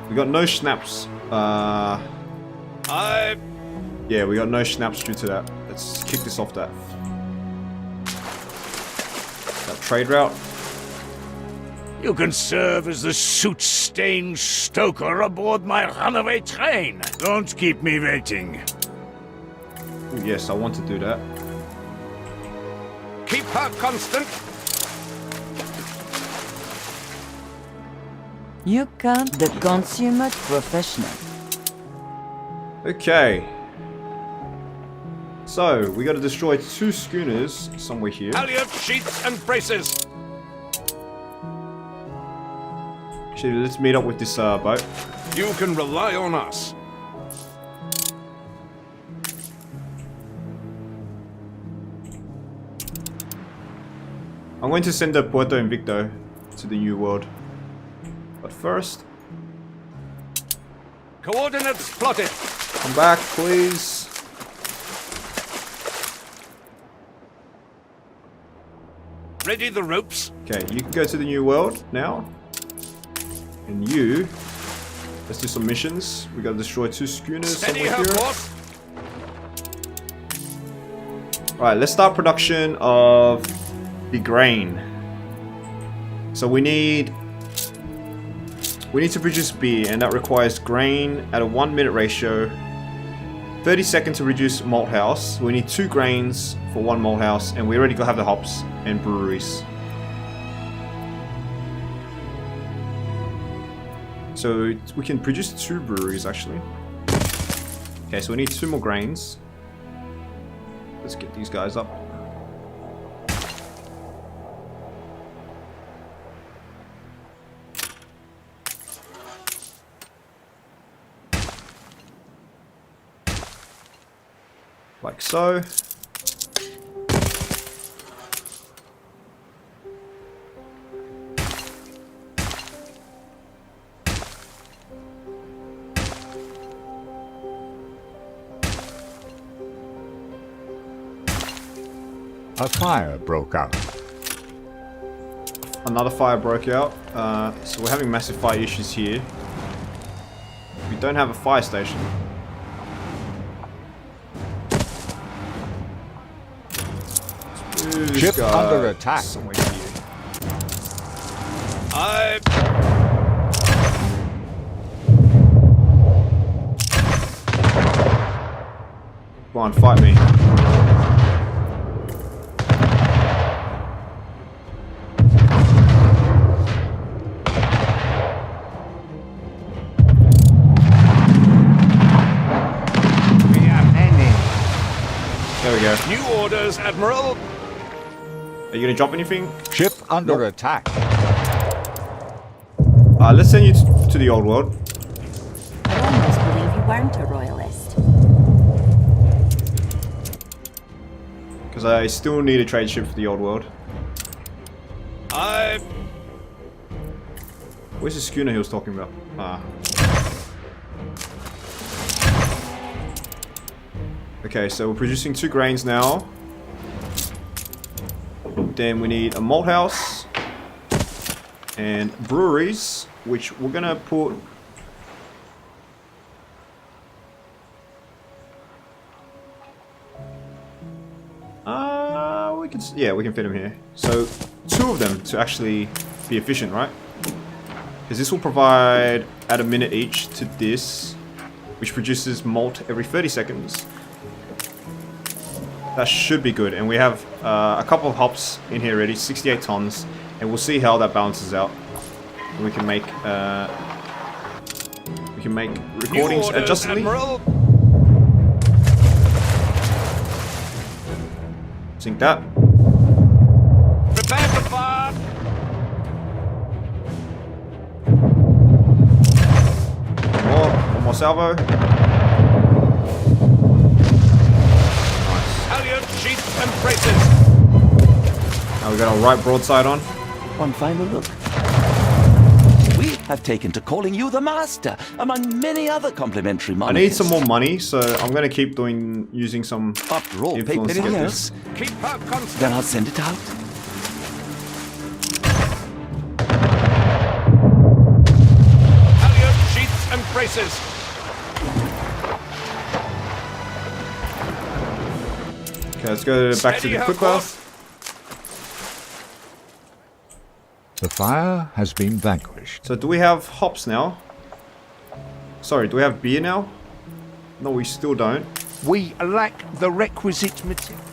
We got no schnapps. Yeah, we got no schnapps due to that. Let's kick this off that trade route. You can serve as the soot-stained stoker aboard my runaway train. Don't keep me waiting. Ooh, yes, I want to do that. Keep her constant. You come the consummate professional. Okay. So, we gotta destroy 2 schooners somewhere here. Halyard sheets and braces. Actually, let's meet up with this boat. You can rely on us. I'm going to send the Puerto Invicto to the New World. But first, Coordinates plotted. come back, please. Ready the ropes. Okay, you can go to the New World now. And you, let's do some missions. We gotta destroy 2 schooners Steady somewhere her here. course. Alright, let's start production of the grain. So we need to produce beer, and that requires grain at a 1-minute ratio. 30 seconds to reduce malt house. We need 2 grains for 1 malt house, and we already have the hops and breweries. So we can produce 2 breweries actually. Okay, so we need 2 more grains. Let's get these guys up. Like so. A fire broke out. Another fire broke out. So we're having massive fire issues here. We don't have a fire station. Ship under attack. Somewhere here. Come on, fight me. There we go. New orders, Admiral. Are you gonna drop anything? Ship under attack. Let's send you to the old world. I almost believe you weren't a royalist. Because I still need a trade ship for the old world. Where's the schooner he was talking about? Okay, so we're producing 2 grains now. Then we need a malt house. And breweries, which we're gonna put... we can fit them here. So 2 of them to actually be efficient, right? Because this will provide at a minute each to this, which produces malt every 30 seconds. That should be good, and we have a couple of hops in here already, 68 tons, and we'll see how that balances out. And we can make recordings adjustedly. Sync that. Prepare for fire. One more salvo. Sheets and braces. Now we got our right broadside on. One final look. We have taken to calling you the master, among many other complimentary I monarchies. need some more money, so I'm gonna keep using some After all, pay influence to penny get else. this. Keep her constant. Then I'll send it out. Halyard, sheets and braces. Okay, let's go back to the quicker. The fire has been vanquished. So do we have hops now? Sorry, do we have beer now? No, we still don't. We lack the requisite material.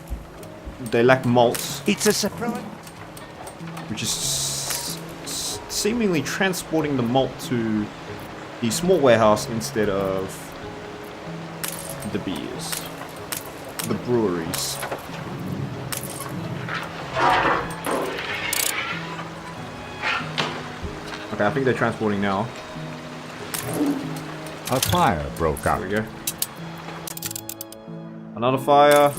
They lack malts, It's a surprise. which is seemingly transporting the malt to the small warehouse instead of the beers. The breweries. Okay, I think they're transporting now. A fire broke out. There we go. Another fire.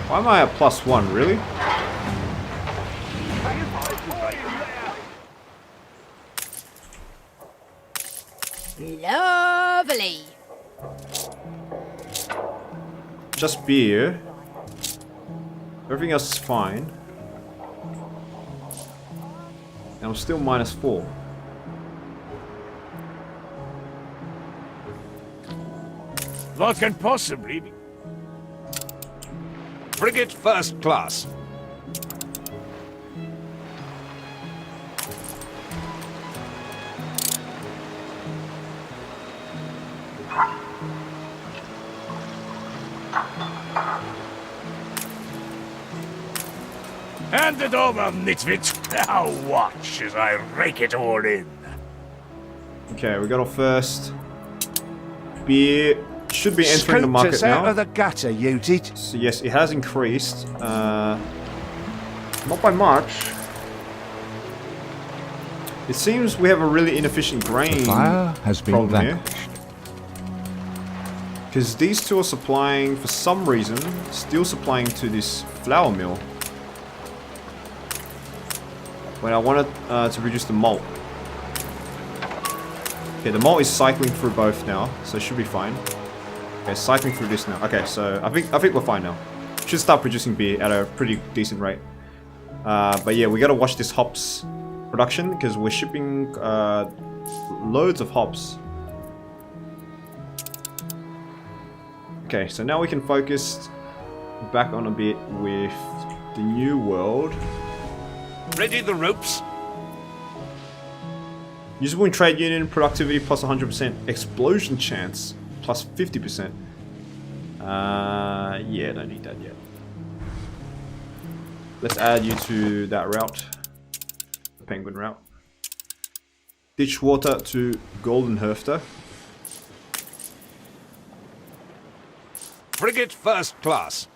Why am I at +1, really? Lovely. Just beer. Everything else is fine. And I'm still -4. What can possibly be? Frigate first class. Hand it over, Nitwit. Now watch as I rake it all in. Okay, we got our first beer. Should be entering the market Scooped us out now. of the gutter, you did. So yes, it has increased. Not by much. It seems we have a really inefficient grain Fire has been problem here. vanquished. Because these two are supplying, for some reason, still supplying to this flour mill. When I wanted to reduce the malt. Okay, the malt is cycling through both now, so it should be fine. Okay, cycling through this now. Okay, so I think we're fine now. Should start producing beer at a pretty decent rate. But yeah, we gotta watch this hops production because we're shipping loads of hops. Okay, so now we can focus back on a bit with the new world. Ready the ropes? Usable in trade union, productivity plus 100%, explosion chance plus 50%. Yeah, don't need that yet. Let's add you to that route. The penguin route. Ditch water to Golden Herfter. Frigate first class.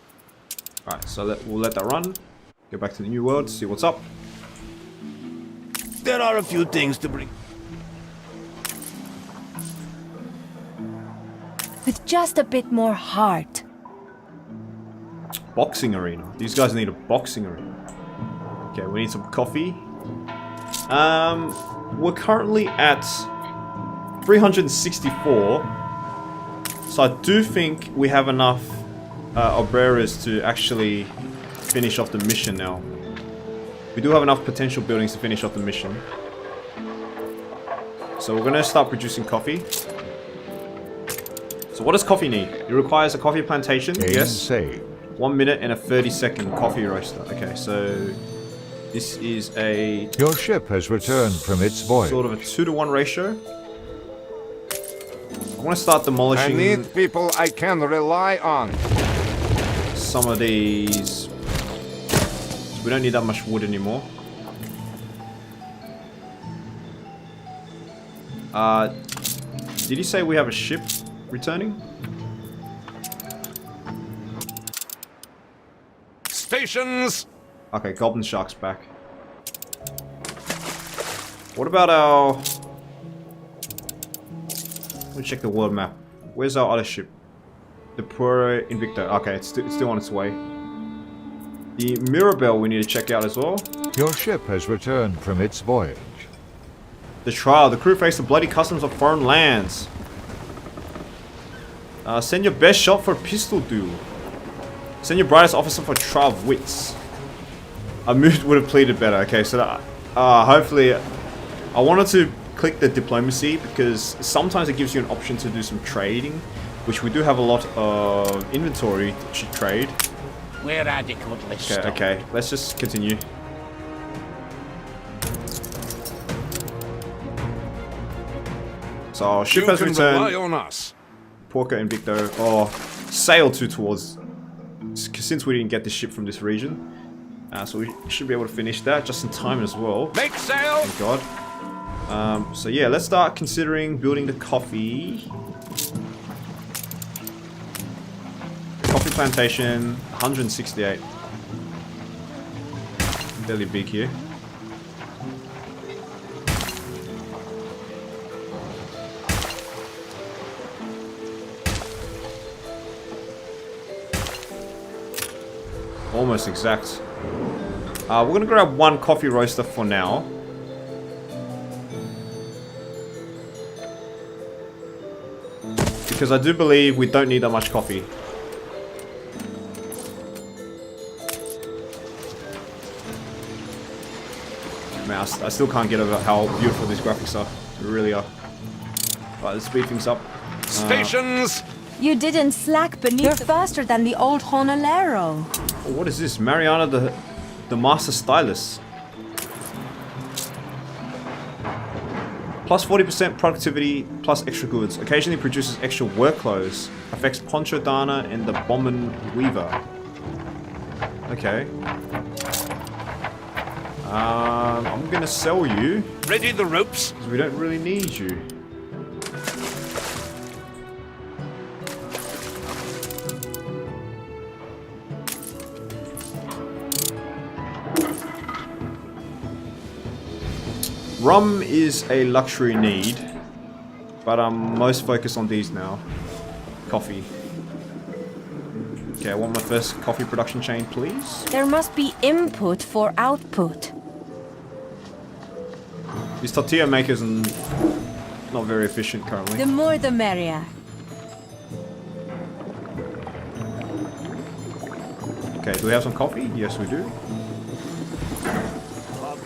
Alright, so we'll let that run. Go back to the new world, see what's up. There are a few things to bring. With just a bit more heart. Boxing arena. These guys need a boxing arena. Okay, we need some coffee. We're currently at 364. So I do think we have enough obreras to actually finish off the mission now. We do have enough potential buildings to finish off the mission. So we're gonna start producing coffee. So what does coffee need? It requires a coffee plantation. Yes. Saved. 1 minute and a 30-second coffee roaster. Okay, so this is a Your ship has returned from its voyage. sort of a 2-to-1 ratio. I want to start demolishing people I can rely on. some of these. We don't need that much wood anymore. Did you say we have a ship returning? Stations! Okay, Goblin Shark's back. What about our... Let me check the world map. Where's our other ship? The Puero Invicto. Okay, it's still on its way. The Mirabelle we need to check out as well. Your ship has returned from its voyage. The trial. The crew face the bloody customs of foreign lands. Send your best shot for a pistol duel. Send your brightest officer for a trial of wits. A mood would have pleaded better. Okay, so that, hopefully... I wanted to click the diplomacy because sometimes it gives you an option to do some trading, which we do have a lot of inventory to trade. We're adequately stocked. Okay, let's just continue. So our ship has returned. Rely on us. Porco Invicto, or sail towards, since we didn't get this ship from this region. So we should be able to finish that just in time as well. Make sail! Thank God. So yeah, let's start considering building the coffee. Coffee plantation, 168. Fairly big here. Almost exact. We're gonna grab one coffee roaster for now. Because I do believe we don't need that much coffee. Man, I still can't get over how beautiful these graphics are. They really are. Right, let's speed things up. Stations! You didn't slack beneath faster than the old Honolero. What is this? Mariana the Master Stylist. Plus 40% productivity, plus extra goods. Occasionally produces extra work clothes. Affects Poncho Dana and the Bombin Weaver. Okay. I'm gonna sell you. Ready the ropes? Because we don't really need you. Rum is a luxury need, but I'm most focused on these now. Coffee. Okay, I want my first coffee production chain, please. There must be input for output. These tortilla makers are not very efficient currently. The more the merrier. Okay, do we have some coffee? Yes, we do.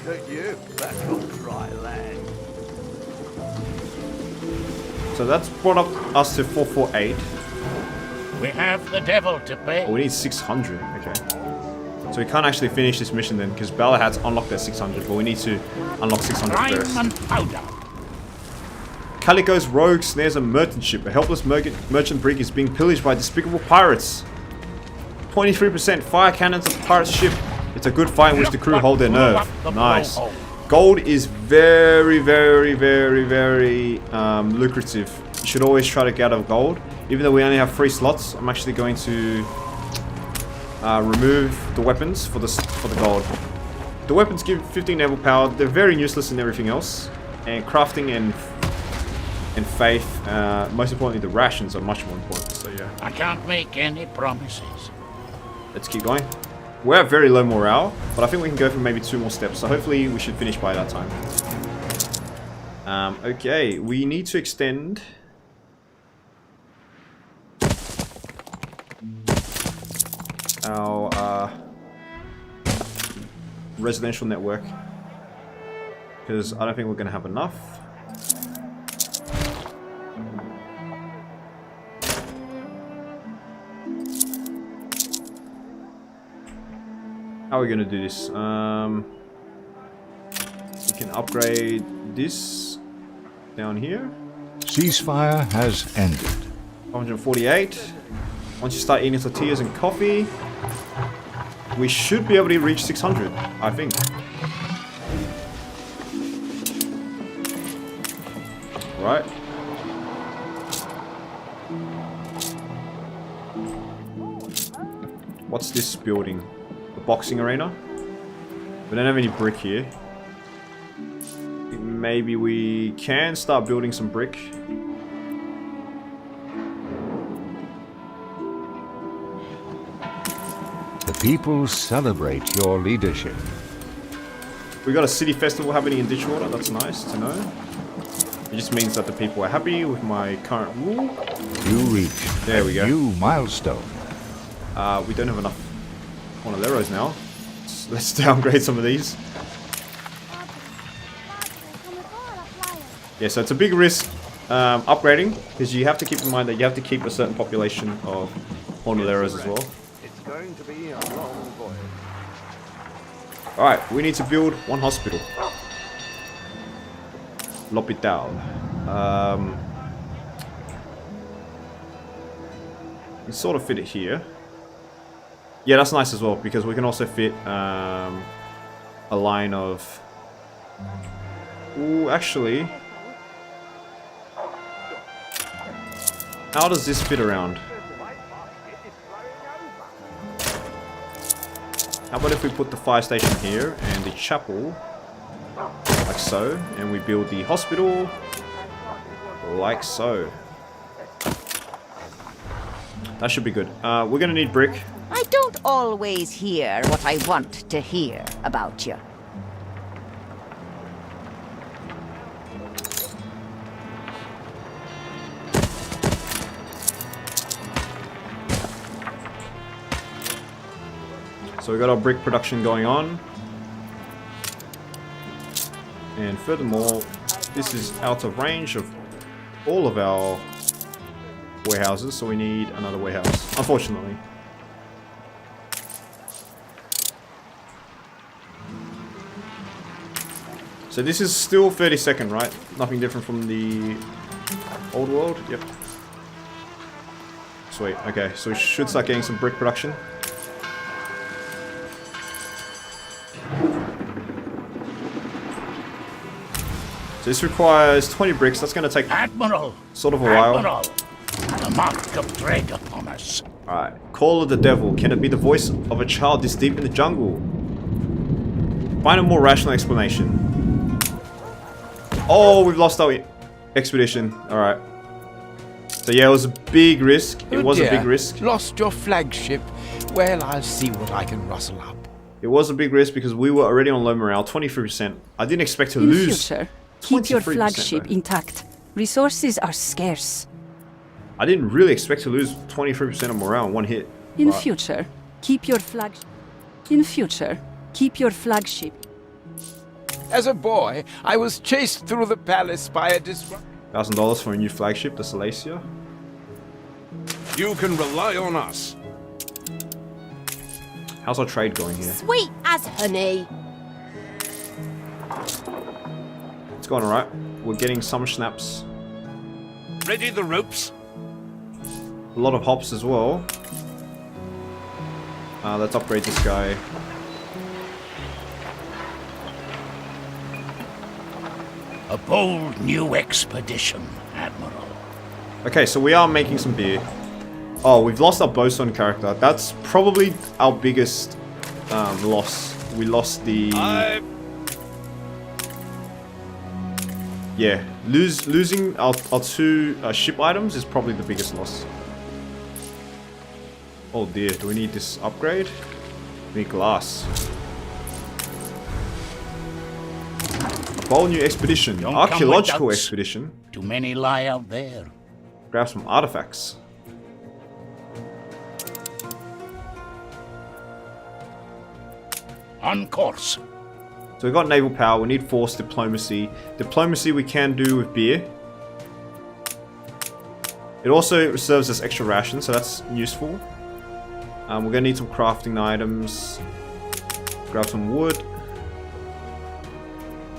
Look at you, that's on dry land. So that's brought up us to 448. We have the devil to pay. Oh, we need 600. Okay. So we can't actually finish this mission then, because Balahad's unlocked at 600, but we need to unlock 600 first. Lime and powder. Calico's rogue snares a merchant ship. A helpless merchant brig is being pillaged by despicable pirates. 23% fire cannons of the pirate's ship. It's a good fight in which the crew hold their nerve. Nice. Gold is very, very, very, very lucrative. You should always try to get out of gold. Even though we only have 3 slots, I'm actually going to remove the weapons for the gold. The weapons give 15 naval power. They're very useless in everything else. And crafting and faith, most importantly the rations are much more important. So yeah. I can't make any promises. Let's keep going. We're at very low morale, but I think we can go for maybe 2 more steps. So hopefully we should finish by that time. Okay, we need to extend our residential network, because I don't think we're going to have enough. How are we going to do this? We can upgrade this down here. Ceasefire has ended. 148. Once you start eating tortillas and coffee, we should be able to reach 600, I think. Right. What's this building? A boxing arena? We don't have any brick here. Maybe we can start building some brick. The people celebrate your leadership. We got a city festival happening in Ditchwater. That's nice to know. It just means that the people are happy with my current rule. You reach There we go. a new milestone. We don't have enough Corneleros now. Let's downgrade some of these. Yeah, so it's a big risk upgrading, because you have to keep in mind that you have to keep a certain population of Corneleros as well. It's going to be a long voyage. Alright, we need to build 1 hospital. L'Hôpital. We can sort of fit it here. Yeah, that's nice as well, because we can also fit a line of... Ooh, actually... How does this fit around? How about if we put the fire station here and the chapel like so, and we build the hospital like so. That should be good. We're gonna need brick. I don't always hear what I want to hear about you. So we got our brick production going on. And furthermore, this is out of range of all of our warehouses, so we need another warehouse, unfortunately. So this is still 32nd, right? Nothing different from the old world? Yep. Sweet, okay, so we should start getting some brick production. So this requires 20 bricks. That's going to take Admiral, sort of a while. Admiral, the mark of dread upon us. Alright. Call of the devil. Can it be the voice of a child this deep in the jungle? Find a more rational explanation. Oh, we've lost our expedition. Alright. So yeah, it was a big risk. It was a big risk. Lost your flagship. Well, I'll see what I can rustle up. It was a big risk because we were already on low morale, 23%. I didn't expect to lose. In future, keep your 23% flagship though. intact. Resources are scarce. I didn't really expect to lose 23% of morale in one hit. In but future, keep your flag. In future, keep your flagship. As a boy, I was chased through the palace by a $1,000 for a new flagship, the Salacia. You can rely on us. How's our trade going here? Sweet as honey. It's going alright. We're getting some schnapps. Ready the ropes? A lot of hops as well. Let's upgrade this guy. A bold new expedition, Admiral. Okay, so we are making some beer. Oh, we've lost our bowstone character. That's probably our biggest loss. We lost the... Yeah, losing our two ship items is probably the biggest loss. Oh dear, do we need this upgrade? We need glass. A bold new expedition. Don't Archaeological Expedition. Too many lie out there. Grab some artifacts. On course. So we've got naval power, we need force, diplomacy. Diplomacy we can do with beer. It also serves as extra ration, so that's useful. We're going to need some crafting items. Grab some wood.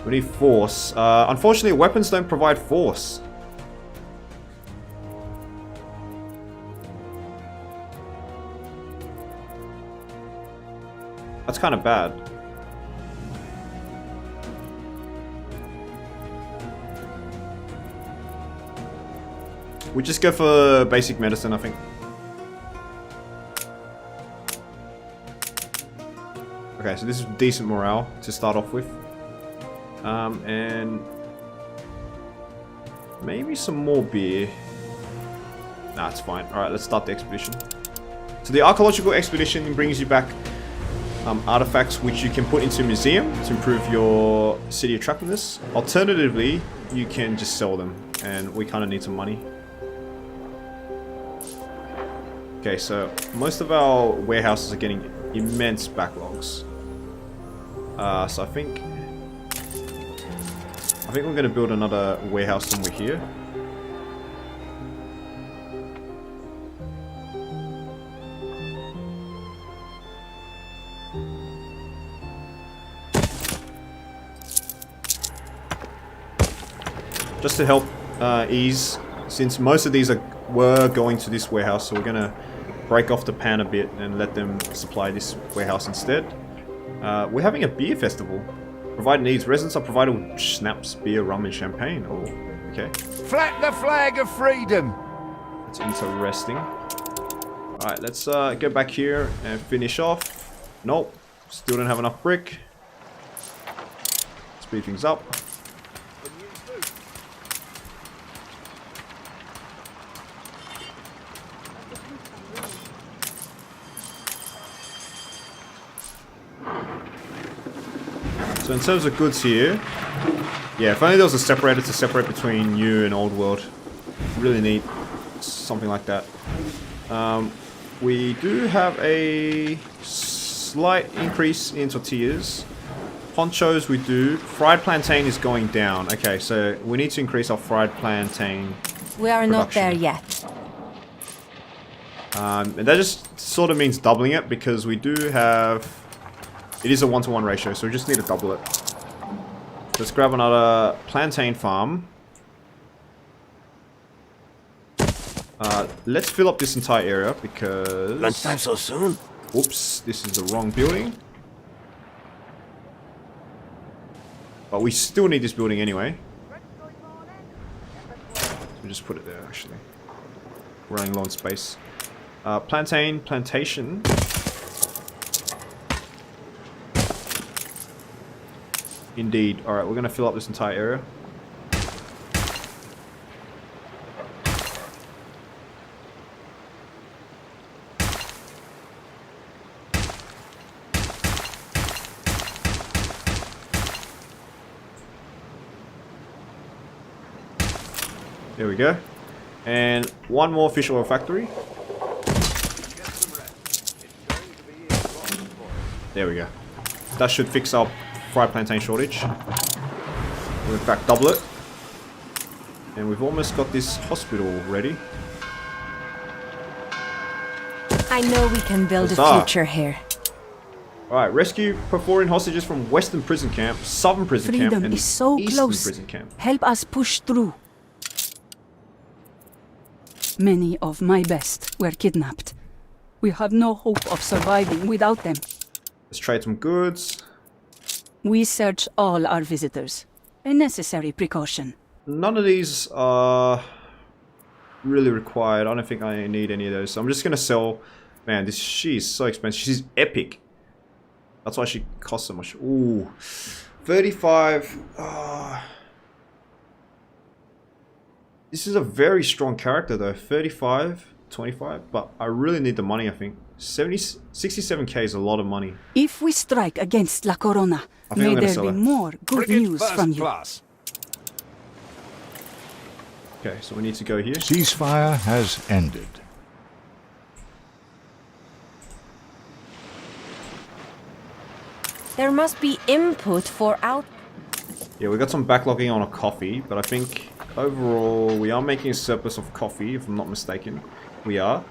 We need force. Unfortunately, weapons don't provide force. That's kind of bad. We just go for basic medicine, I think. Okay, so this is decent morale to start off with. And maybe some more beer. Nah, it's fine. Alright, let's start the expedition. So the Archaeological Expedition brings you back artifacts which you can put into a museum to improve your city attractiveness. Alternatively, you can just sell them, and we kind of need some money. Okay, so most of our warehouses are getting immense backlogs. So I think we're going to build another warehouse somewhere here. Just to help ease, since most of these were going to this warehouse, so we're going to break off the pan a bit and let them supply this warehouse instead. We're having a beer festival. Provide needs. Residents are provided with schnapps, beer, rum, and champagne. Oh, okay. Flap the flag of freedom. That's interesting. Alright, let's go back here and finish off. Nope. Still don't have enough brick. Speed things up. So in terms of goods here, yeah, if only there was a separator to separate between new and old world. Really neat. Something like that. We do have a slight increase in tortillas. Ponchos we do. Fried plantain is going down. Okay, so we need to increase our fried plantain We are not production. there yet. And that just sort of means doubling it, because we do have... It is a 1-to-1 ratio, so we just need to double it. Let's grab another plantain farm. Let's fill up this entire area, because... Lunchtime so soon? Whoops, this is the wrong building. But we still need this building anyway. We'll just put it there, actually. We're running low on space. Plantation. Indeed. Alright, we're going to fill up this entire area. There we go. And one more fish oil factory. There we go. That should fix up fried plantain shortage. We'll in fact double it. And we've almost got this hospital ready. I know we can build a future here. Alright, rescue Pyrphorian hostages from Western prison camp, Southern prison camp, Freedom and is so Eastern close. prison camp. Help us push through. Many of my best were kidnapped. We have no hope of surviving without them. Let's trade some goods. We search all our visitors. A necessary precaution. None of these are really required. I don't think I need any of those. So I'm just gonna sell. Man, she's so expensive. She's epic. That's why she costs so much. Ooh, 35. This is a very strong character though. 35, 25. But I really need the money. I think 67k is a lot of money. If we strike against La Corona, may there be more good news from you. Okay, so we need to go here. Ceasefire has ended. There must be input for out. Yeah, we got some backlogging on a coffee, but I think overall we are making a surplus of coffee, if I'm not mistaken. We are.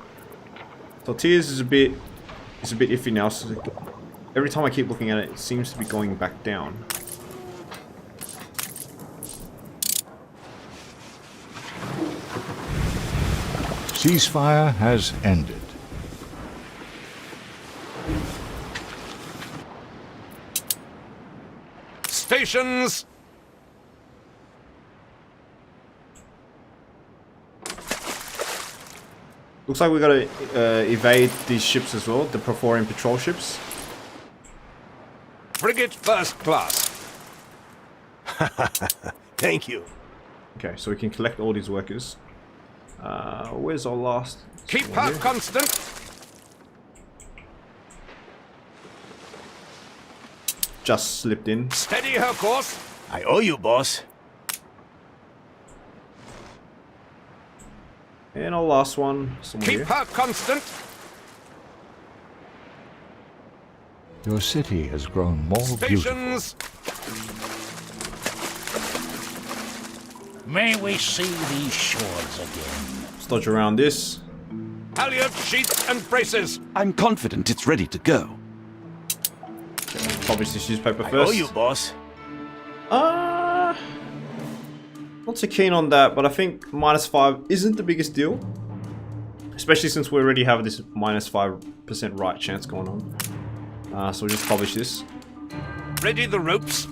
Tortillas is a bit iffy now. So every time I keep looking at it, it seems to be going back down. Ceasefire has ended. Stations! Looks like we gotta evade these ships as well, the Pyrphorian patrol ships. Frigate first class. Thank you. Okay, so we can collect all these workers. Where's our last? Keep her constant. Just slipped in. Steady her course. I owe you, boss. And our last one, somewhere Keep here. her constant. Your city has grown more beautiful. Stations. May we see these shores again. Let's dodge around this. Halyard sheets and braces. I'm confident it's ready to go. Publish this newspaper I first. owe you, boss. Not so keen on that, but I think -5 isn't the biggest deal. Especially since we already have this -5% right chance going on. So we'll just publish this. Ready the ropes.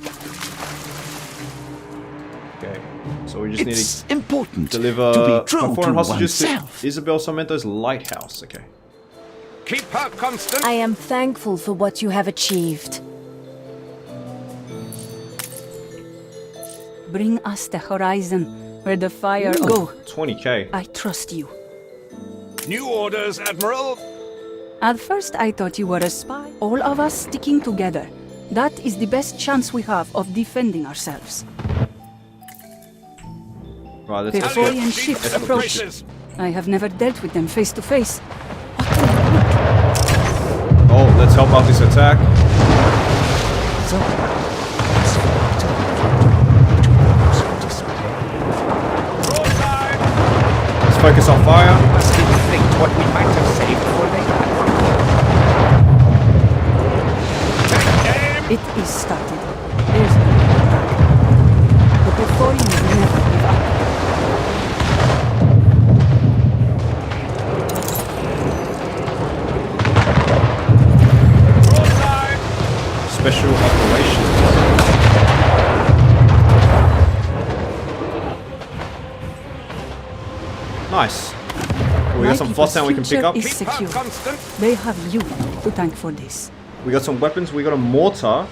Okay. So we just It's need to important deliver to be true foreign to hostages oneself. to Isabel Sarmento's lighthouse. Okay. Keep her constant. I am thankful for what you have achieved. Bring us the horizon where the fire... Go. 20k. I trust you. New orders, Admiral. At first I thought you were a spy. All of us sticking together. That is the best chance we have of defending ourselves. Right, let's go. Pyrphorian ships approach. I have never dealt with them face to face. Oh, let's help out this attack. So, Let's focus on fire. Must think what we might have saved for later. It is started. There's no attack. The Pyrphorians never give up. Special operations. Nice. We got some Flossan we can pick up. Is secure. They have you to thank for this. We got some weapons. We got a mortar.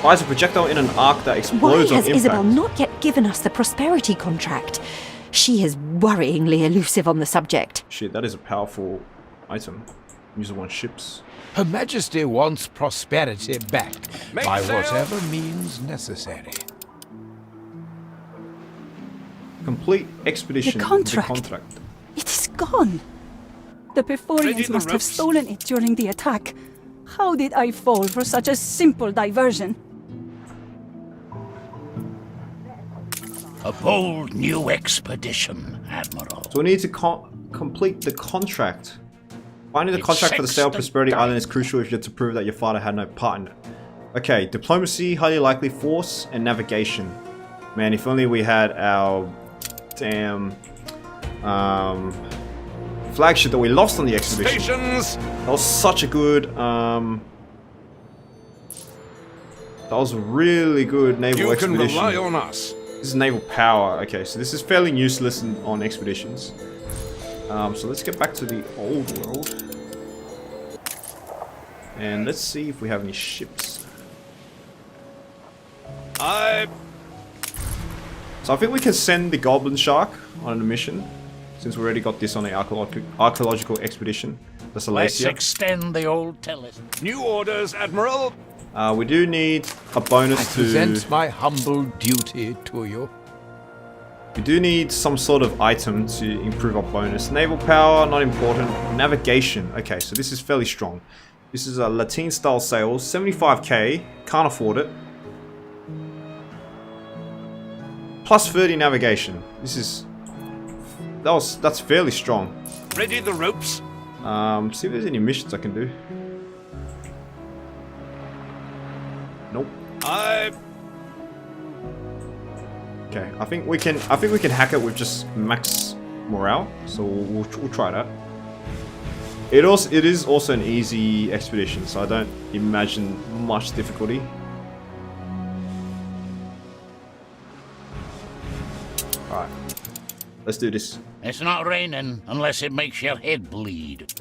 Fires a projectile in an arc that Why explodes on has impact. Isabel not yet given us the prosperity contract? She is worryingly elusive on the subject. Shit, that is a powerful item. Use it on ships. Her Majesty wants prosperity back Make by sail. whatever means necessary. Complete expedition. The contract. The contract. It is gone. The Pyrphorians must have stolen it during the attack. How did I fall for such a simple diversion? A bold new expedition, Admiral. So we need to complete the contract. Finding the contract for the sale of Prosperity Island is crucial if you're to prove that your father had no part in it. Okay, diplomacy, highly likely, force, and navigation. Man, if only we had our damn flagship that we lost on the expedition. Stations. That was such a good that was a really good naval expedition. You can rely on us. This is naval power. Okay, so this is fairly useless on expeditions. So let's get back to the old world. And let's see if we have any ships. So I think we can send the Goblin Shark on a mission, since we already got this on the Archaeological Expedition. That's Let's Alacia. extend the old telescope. New orders, Admiral. We do need a bonus I to... present my humble duty to you. We do need some sort of item to improve our bonus. Naval power, not important. Navigation. Okay, so this is fairly strong. This is a Latin style sails, 75k. Can't afford it. Plus 30 navigation. This is... That's fairly strong. Ready the ropes. See if there's any missions I can do. Nope. Okay, I think we can hack it with just max morale. So we'll try that. It is also an easy expedition, so I don't imagine much difficulty. Alright. Let's do this. It's not raining unless it makes your head bleed.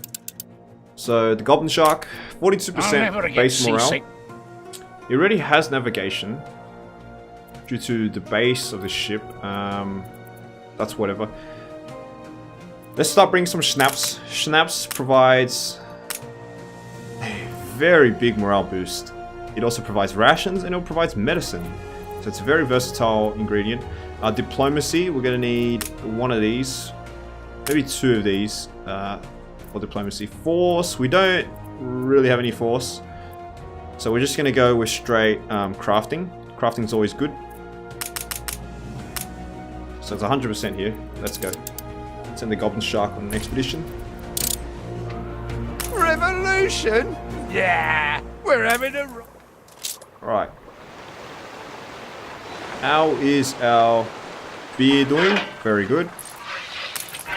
So the Goblin Shark, 42% base morale. Seasick. It already has navigation due to the base of the ship. That's whatever. Let's start bringing some schnapps. Schnapps provides a very big morale boost. It also provides rations and it provides medicine. So it's a very versatile ingredient. Diplomacy, we're going to need one of these. Maybe two of these for diplomacy. Force, we don't really have any force. So we're just going to go with straight crafting. Crafting's always good. So it's 100% here. Let's go. Send the Goblin Shark on an expedition. Revolution? Yeah, we're having a... Alright. How is our beer doing? Very good.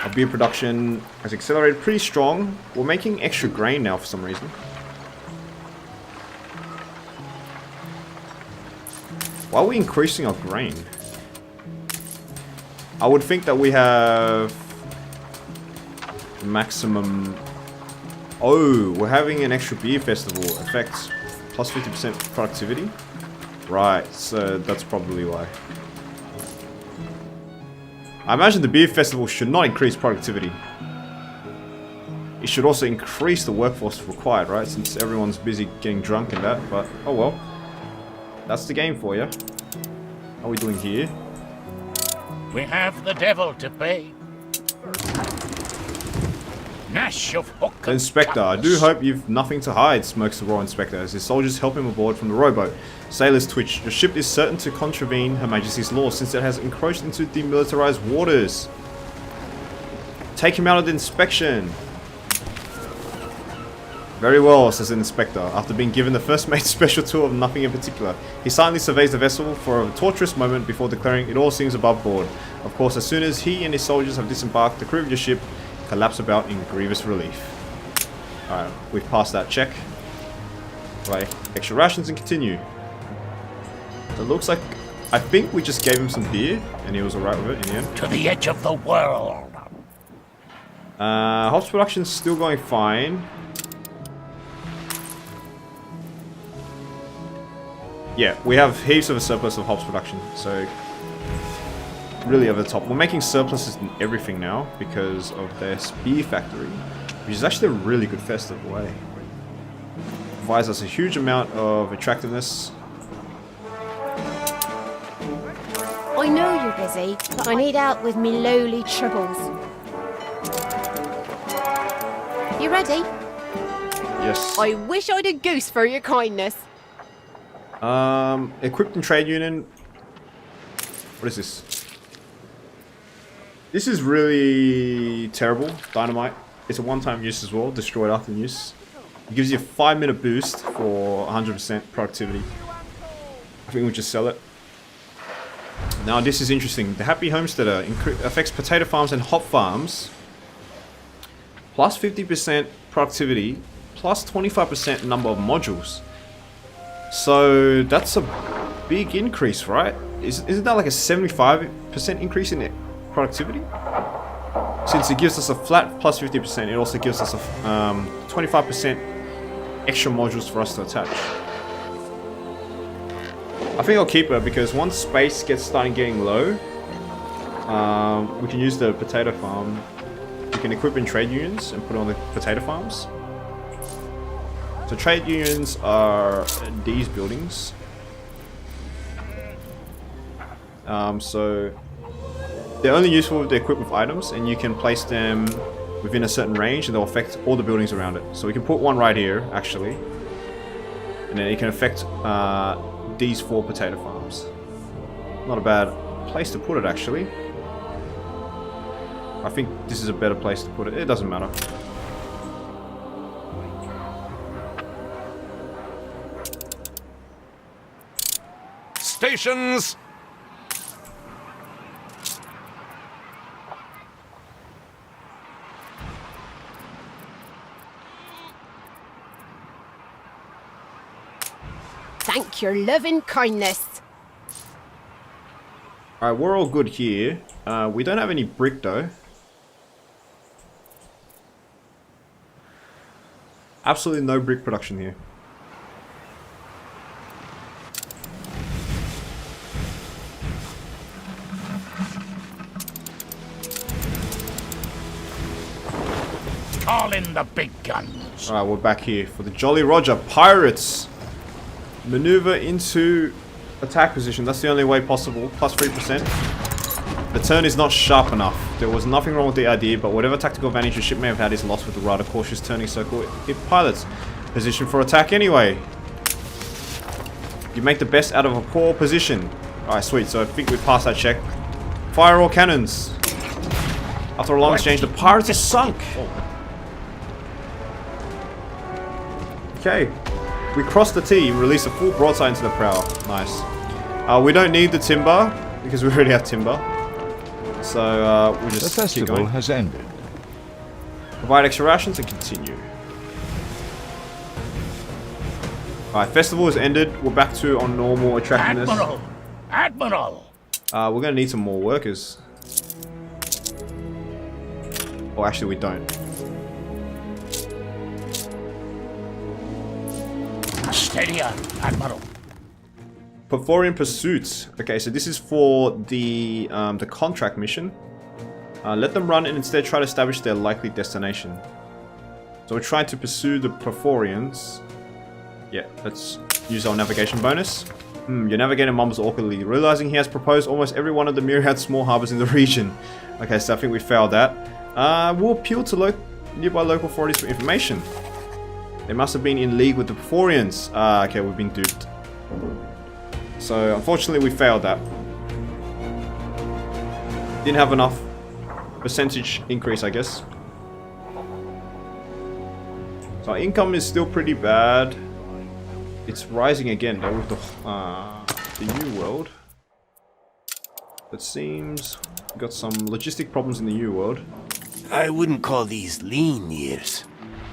Our beer production has accelerated pretty strong. We're making extra grain now for some reason. Why are we increasing our grain? I would think that we have maximum... Oh, we're having an extra beer festival. Affects plus 50% productivity. Right, so that's probably why. I imagine the beer festival should not increase productivity. It should also increase the workforce required, right? Since everyone's busy getting drunk and that, but oh well. That's the game for you. How are we doing here? We have the devil to pay. Gnash of hook. The Inspector, I do hope you've nothing to hide, smokes the Royal Inspector as his soldiers help him aboard from the rowboat. Sailors twitch. Your ship is certain to contravene Her Majesty's law since it has encroached into demilitarized waters. Take him out of the inspection. Very well, says the Inspector, after being given the first mate's special tour of nothing in particular. He silently surveys the vessel for a torturous moment before declaring it all seems above board. Of course, as soon as he and his soldiers have disembarked, the crew of your ship collapse about in grievous relief. Alright, we've passed that check. Right, extra rations and continue. So it looks like, I think we just gave him some beer, and he was alright with it in the end. To the edge of the world. Hops production's still going fine. Yeah, we have heaps of a surplus of hops production, so really over the top. We're making surpluses in everything now because of their beer factory, which is actually a really good festive way. Provides us a huge amount of attractiveness. I know you're busy, but I need help with me lowly troubles. You ready? Yes. I wish I'd a goose for your kindness. Equipped and trade union. What is this? This is really terrible. Dynamite. It's a one-time use as well. Destroyed after use. It gives you a 5-minute boost for 100% productivity. I think we'll just sell it. Now this is interesting. The Happy Homesteader affects potato farms and hop farms. Plus 50% productivity. Plus 25% number of modules. So that's a big increase, right? Isn't that like a 75% increase in productivity? Since it gives us a flat plus 50%, it also gives us a 25% extra modules for us to attach. I think I'll keep her because once space gets starting getting low, we can use the potato farm. We can equip in trade unions and put on the potato farms. So trade unions are these buildings. So they're only useful if they're equipped with items, and you can place them within a certain range and they'll affect all the buildings around it. So we can put one right here, actually. And then it can affect these 4 potato farms. Not a bad place to put it, actually. I think this is a better place to put it. It doesn't matter. Stations! Thank your loving kindness. Alright, we're all good here. We don't have any brick though. Absolutely no brick production here. Call in the big guns. Alright, we're back here for the Jolly Roger. Pirates! Maneuver into attack position. That's the only way possible. Plus 3%. The turn is not sharp enough. There was nothing wrong with the idea, but whatever tactical advantage your ship may have had is lost with the rather cautious turning circle it pilots. Position for attack anyway. You make the best out of a poor position. Alright, sweet. So I think we passed that check. Fire all cannons. After a long exchange, the pirates are sunk. Okay. We crossed the T, released a full broadside into the prow. Nice. We don't need the timber, because we already have timber. So, we just The keep festival going. has ended. Provide extra rations and continue. Alright, festival has ended. We're back to our normal attractiveness. Admiral! Admiral! We're gonna need some more workers. Oh, actually we don't. Steadier, Admiral. Pyrphorian pursuits. Okay, so this is for the contract mission. Let them run and instead try to establish their likely destination. So we're trying to pursue the Pyrphorians. Yeah, let's use our navigation bonus. Your navigator mumbles awkwardly, realizing he has proposed almost every one of the myriad small harbors in the region. Okay, so I think we failed that. We'll appeal to nearby local authorities for information. They must have been in league with the Pyrphorians. Okay, we've been duped. So, unfortunately, we failed that. Didn't have enough percentage increase, I guess. So, our income is still pretty bad. It's rising again, though, with the New World. It seems we've got some logistic problems in the New World. I wouldn't call these lean years.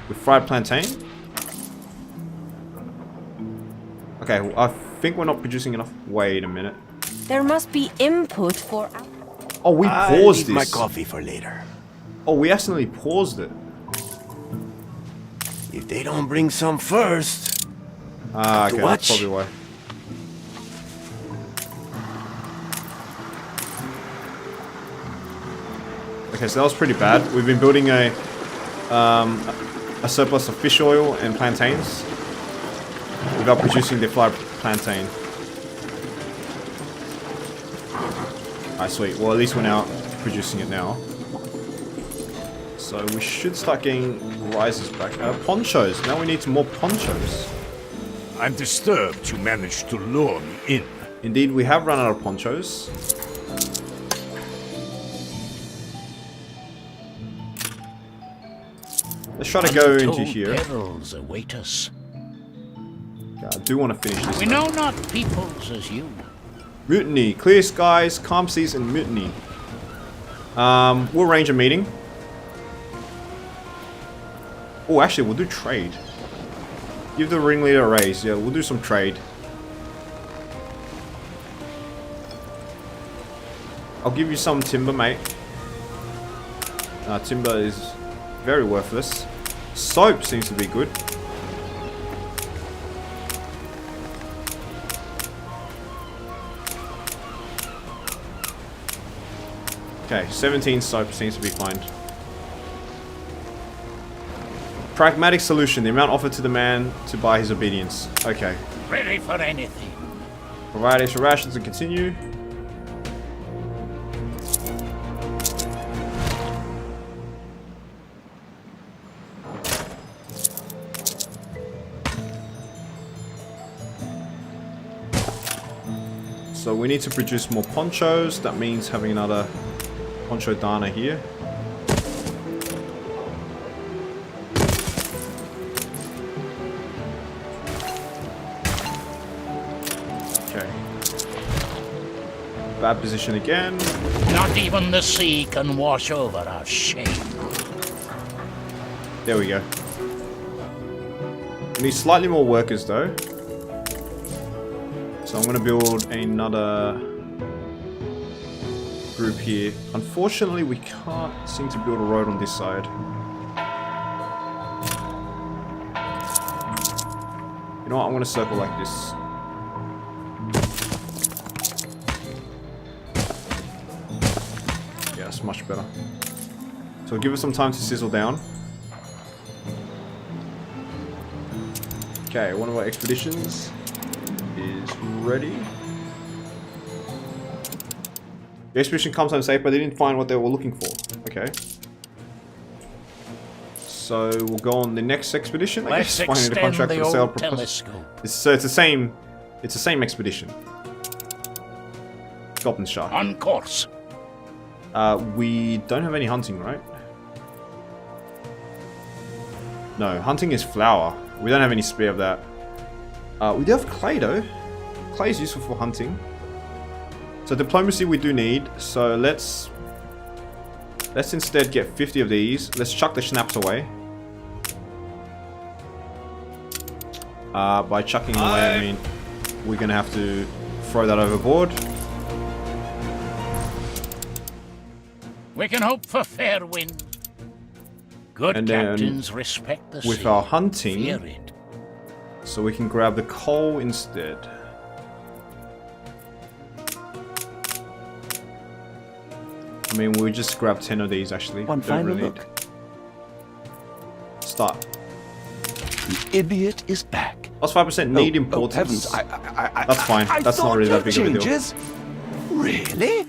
With fried plantain? Okay, well, I think we're not producing enough. Wait a minute. There must be input for... Oh, we I'll paused leave my this. coffee for later. Oh, we accidentally paused it. If they don't bring some first... Okay, that's watch. probably why. Okay, so that was pretty bad. We've been building a surplus of fish oil and plantains without producing the fried plantain. Alright, sweet. Well, at least we're now producing it now. So we should start getting rises back. Ponchos. Now we need some more ponchos. I'm disturbed you managed to lure me in. Indeed, we have run out of ponchos. Let's try to go into here. Perils await us. Okay, I do want to finish this. We know not peoples as you. Mutiny. Clear skies, calm seas, and mutiny. We'll arrange a meeting. Oh, actually, we'll do trade. Give the ringleader a raise. Yeah, we'll do some trade. I'll give you some timber, mate. Timber is very worthless. Soap seems to be good. Okay, 17 soap seems to be fine. Pragmatic solution. The amount offered to the man to buy his obedience. Okay. Ready for anything. Provide extra rations and continue. So we need to produce more ponchos. That means having another poncho dana here. Okay. Bad position again. Not even the sea can wash over our shame. There we go. We need slightly more workers though. So I'm going to build another group here. Unfortunately, we can't seem to build a road on this side. You know what? I'm going to circle like this. Yeah, it's much better. So we'll give it some time to sizzle down. Okay, one of our expeditions is ready. The expedition comes home safe, but they didn't find what they were looking for. Okay. So we'll go on the next expedition. I guess finding the contract for the sale. So it's the same. It's the same expedition. Goblinshire. On course. We don't have any hunting, right? No, hunting is flour. We don't have any spare of that. We do have clay though. Clay is useful for hunting. So diplomacy we do need. So let's instead get 50 of these. Let's chuck the schnapps away. By chucking away, I mean we're gonna have to throw that overboard. We can hope for fair wind. Good and captains respect the sea. With our hunting, fear it. So we can grab the coal instead. I mean, we'll just grab 10 of these actually. One final look. Start. The idiot is back. Plus 5% need importance. Heavens, that's fine. That's not really that big of a deal. Really?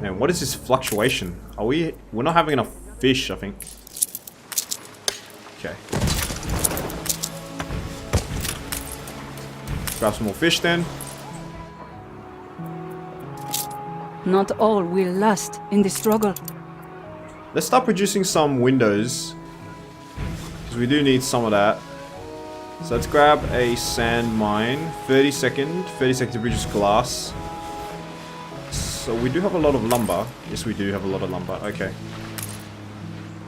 Man, what is this fluctuation? We're not having enough fish, I think. Okay. Grab some more fish then. Not all will last in the struggle. Let's start producing some windows. Because we do need some of that. So let's grab a sand mine. 30 seconds to produce glass. So we do have a lot of lumber. Yes, we do have a lot of lumber. Okay.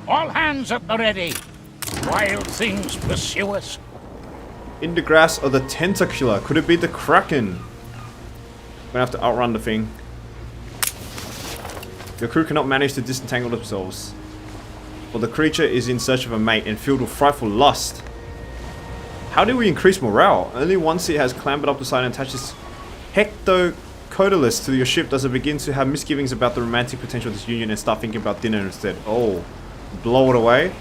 All hands at the ready. Wild things pursue us. In the grass or the tentacular. Could it be the kraken? We're gonna have to outrun the thing. Your crew cannot manage to disentangle themselves. For the creature is in search of a mate and filled with frightful lust. How do we increase morale? Only once it has clambered up the side and attached its hectocotylus to your ship does it begin to have misgivings about the romantic potential of this union and start thinking about dinner instead. Oh. Blow it away.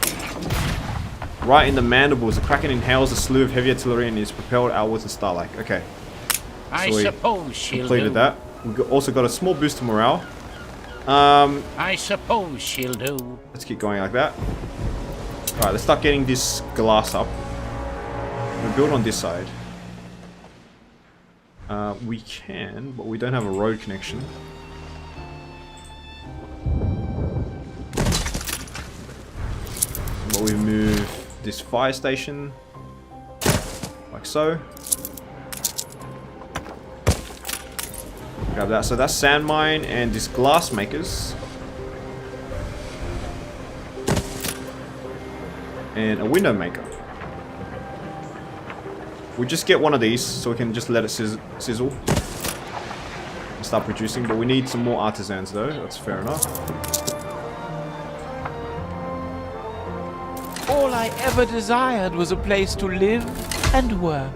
Right in the mandibles, the Kraken inhales a slew of heavy artillery and is propelled outwards in Starlight. Okay. I suppose she'll completed do. that. We've also got a small boost to morale. I suppose she'll do. Let's keep going like that. Alright, let's start getting this glass up. We'll build on this side. We can, but we don't have a road connection. But we move this fire station like so. Grab that. So that's sand mine and this glass makers. And a window maker. We just get one of these so we can just let it sizzle and start producing. But we need some more artisans though. That's fair enough. All I ever desired was a place to live and work.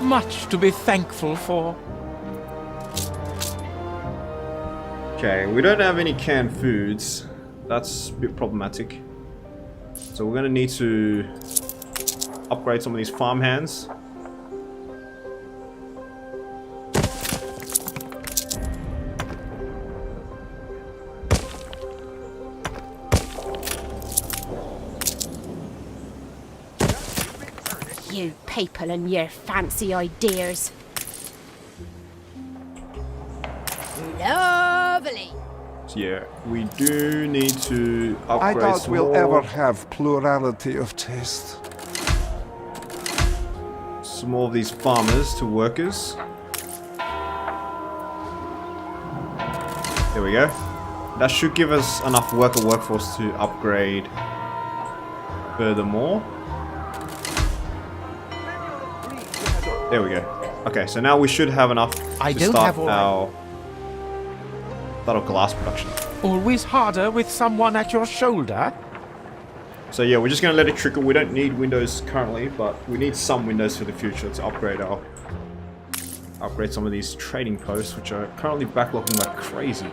Much to be thankful for. Okay, we don't have any canned foods. That's a bit problematic. So we're gonna need to upgrade some of these farm hands. You people and your fancy ideas. Lovely. So yeah, we do need to I upgrade doubt some we'll more, ever have plurality of taste. some more of these farmers to workers. There we go. That should give us enough workforce to upgrade furthermore. There we go. Okay, so now we should have enough to start our glass production. Always harder with someone at your shoulder. So yeah, we're just gonna let it trickle. We don't need windows currently, but we need some windows for the future to upgrade some of these trading posts, which are currently backlogging like crazy.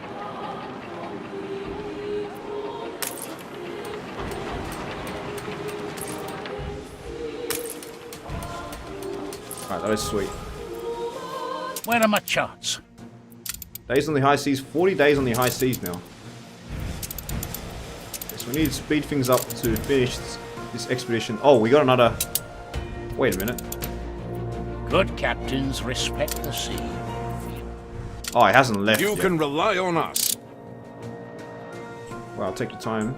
Alright, that is sweet. Where are my charts? Days on the high seas, 40 days on the high seas now. Okay, so we need to speed things up to finish this expedition. Oh, we got another... Wait a minute. Good captains respect the sea. Oh, it hasn't left You yet. can rely on us. Well, take your time.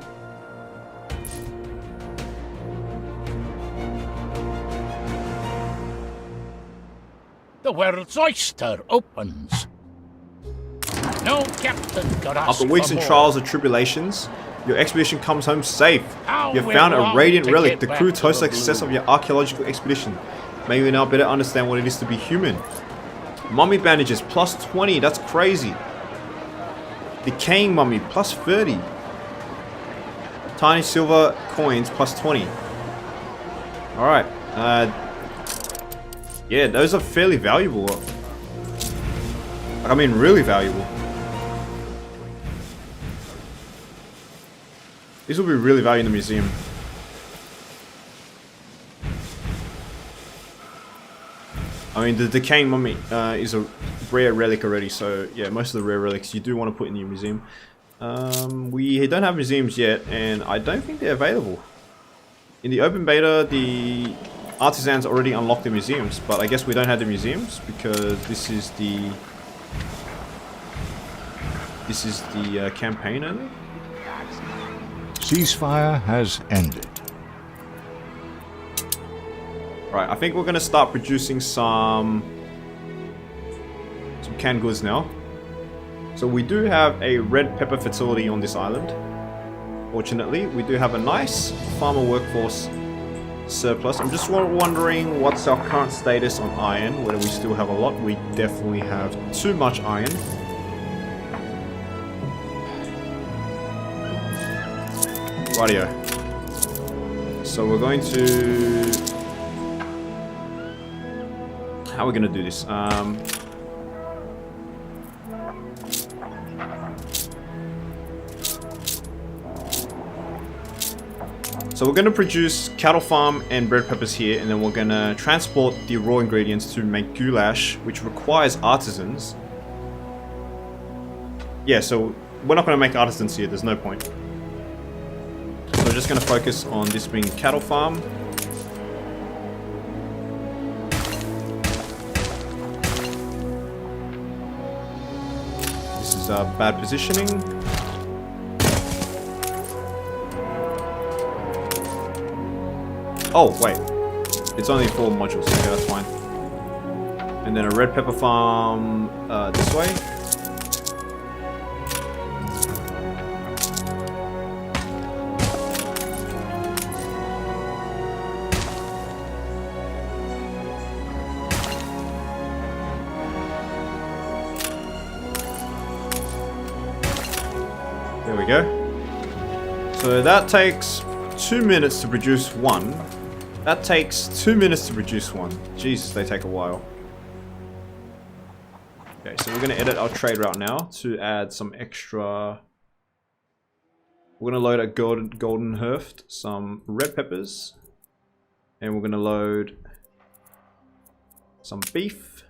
The world's oyster opens. No captain got us. After weeks and trials and tribulations, your expedition comes home safe. You have found a radiant relic, the crew toasts the success of your archaeological expedition. May we now better understand what it is to be human. Mummy bandages, plus 20, that's crazy. Decaying mummy, plus 30. Tiny silver coins, plus 20. Alright, yeah, those are fairly valuable. I mean, really valuable. These will be really valuable in the museum. I mean, the decaying mummy is a rare relic already, so yeah, most of the rare relics you do want to put in your museum. We don't have museums yet, and I don't think they're available. In the open beta, the artisans already unlocked the museums, but I guess we don't have the museums because this is the campaign only. Ceasefire has ended. Right, I think we're gonna start producing some canned goods now. So we do have a red pepper facility on this island. Fortunately, we do have a nice farmer workforce surplus. I'm just wondering what's our current status on iron, whether we still have a lot. We definitely have too much iron. Rightio. So we're going to... How are we going to do this? So we're going to produce cattle farm and red peppers here, and then we're going to transport the raw ingredients to make goulash, which requires artisans. Yeah, so we're not going to make artisans here, there's no point. So we're just going to focus on this being cattle farm. This is bad positioning. Oh, wait. It's only 4 modules. Okay, that's fine. And then a red pepper farm this way. There we go. So that takes 2 minutes to produce one. That takes 2 minutes to produce one. Jesus, they take a while. Okay, so we're going to edit our trade route now to add some extra. We're going to load a golden herft, some red peppers, and we're going to load some beef.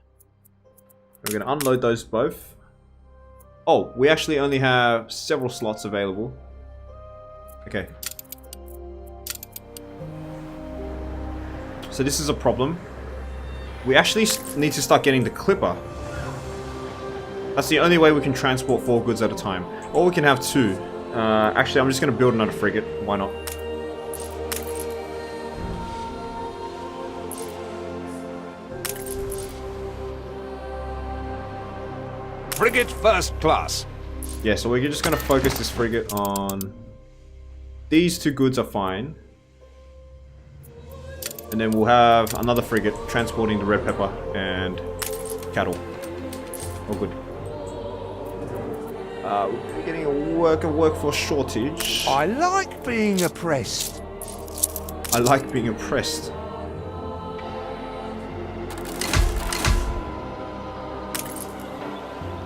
We're going to unload those both. Oh, we actually only have several slots available. Okay. So this is a problem. We actually need to start getting the clipper. That's the only way we can transport 4 goods at a time. Or we can have 2. Actually, I'm just going to build another frigate. Why not? Frigate first class. Yeah, so we're just going to focus this frigate on... These 2 goods are fine. And then we'll have another frigate transporting the red pepper and cattle. Oh, good. We're getting a workforce shortage. I like being oppressed. I like being oppressed.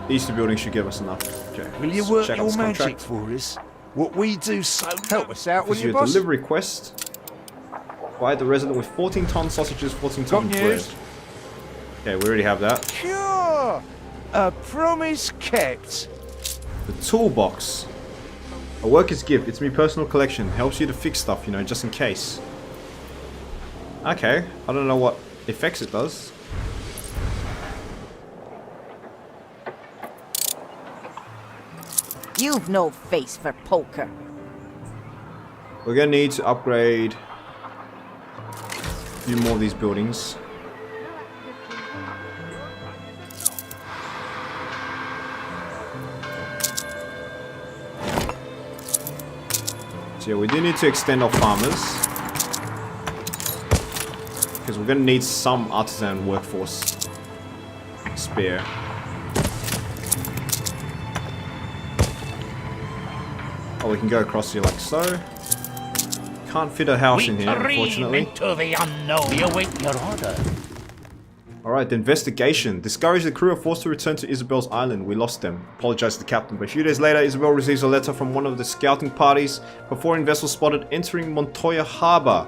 These 2 buildings should give us enough. Okay. Will you work your magic for us? What we do so help us out, will you, boss? Delivery quest. Provide the resident with 14-ton sausages, 14-ton bread. Okay, we already have that. Sure! A promise kept. The toolbox. A worker's gift. It's my personal collection. Helps you to fix stuff, you know, just in case. Okay. I don't know what effects it does. You've no face for poker. We're gonna need to upgrade a few more of these buildings. So yeah, we do need to extend our farmers, because we're gonna need some artisan workforce spare. Oh, we can go across here like so. Can't fit a house in here, unfortunately. Into the unknown. We await your order. Alright, the investigation. Discouraged the crew are forced to return to Isabel's island. We lost them. Apologized to the captain. But a few days later, Isabel receives a letter from one of the scouting parties. Pyrphorian vessels spotted entering Montoya Harbor.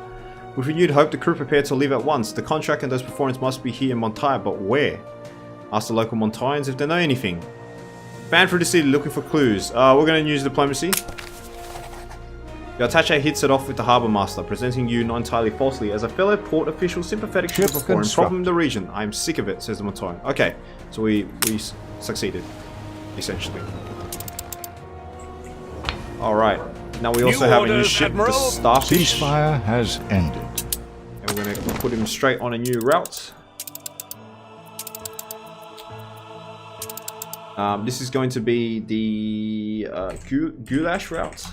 With renewed hope, the crew prepared to leave at once. The contract and those Pyrphorians must be here in Montoya, but where? Ask the local Montoyans if they know anything. Fan through the city looking for clues. We're going to use diplomacy. The attaché hits it off with the harbour master, presenting you not entirely falsely as a fellow port official sympathetic to the Pyrphorian problem in the region. I am sick of it, says the Montoyan. Okay, so we succeeded, essentially. Alright, now we also have a new ship, the Starfish. Ceasefire has ended. And we're going to put him straight on a new route. This is going to be the goulash route.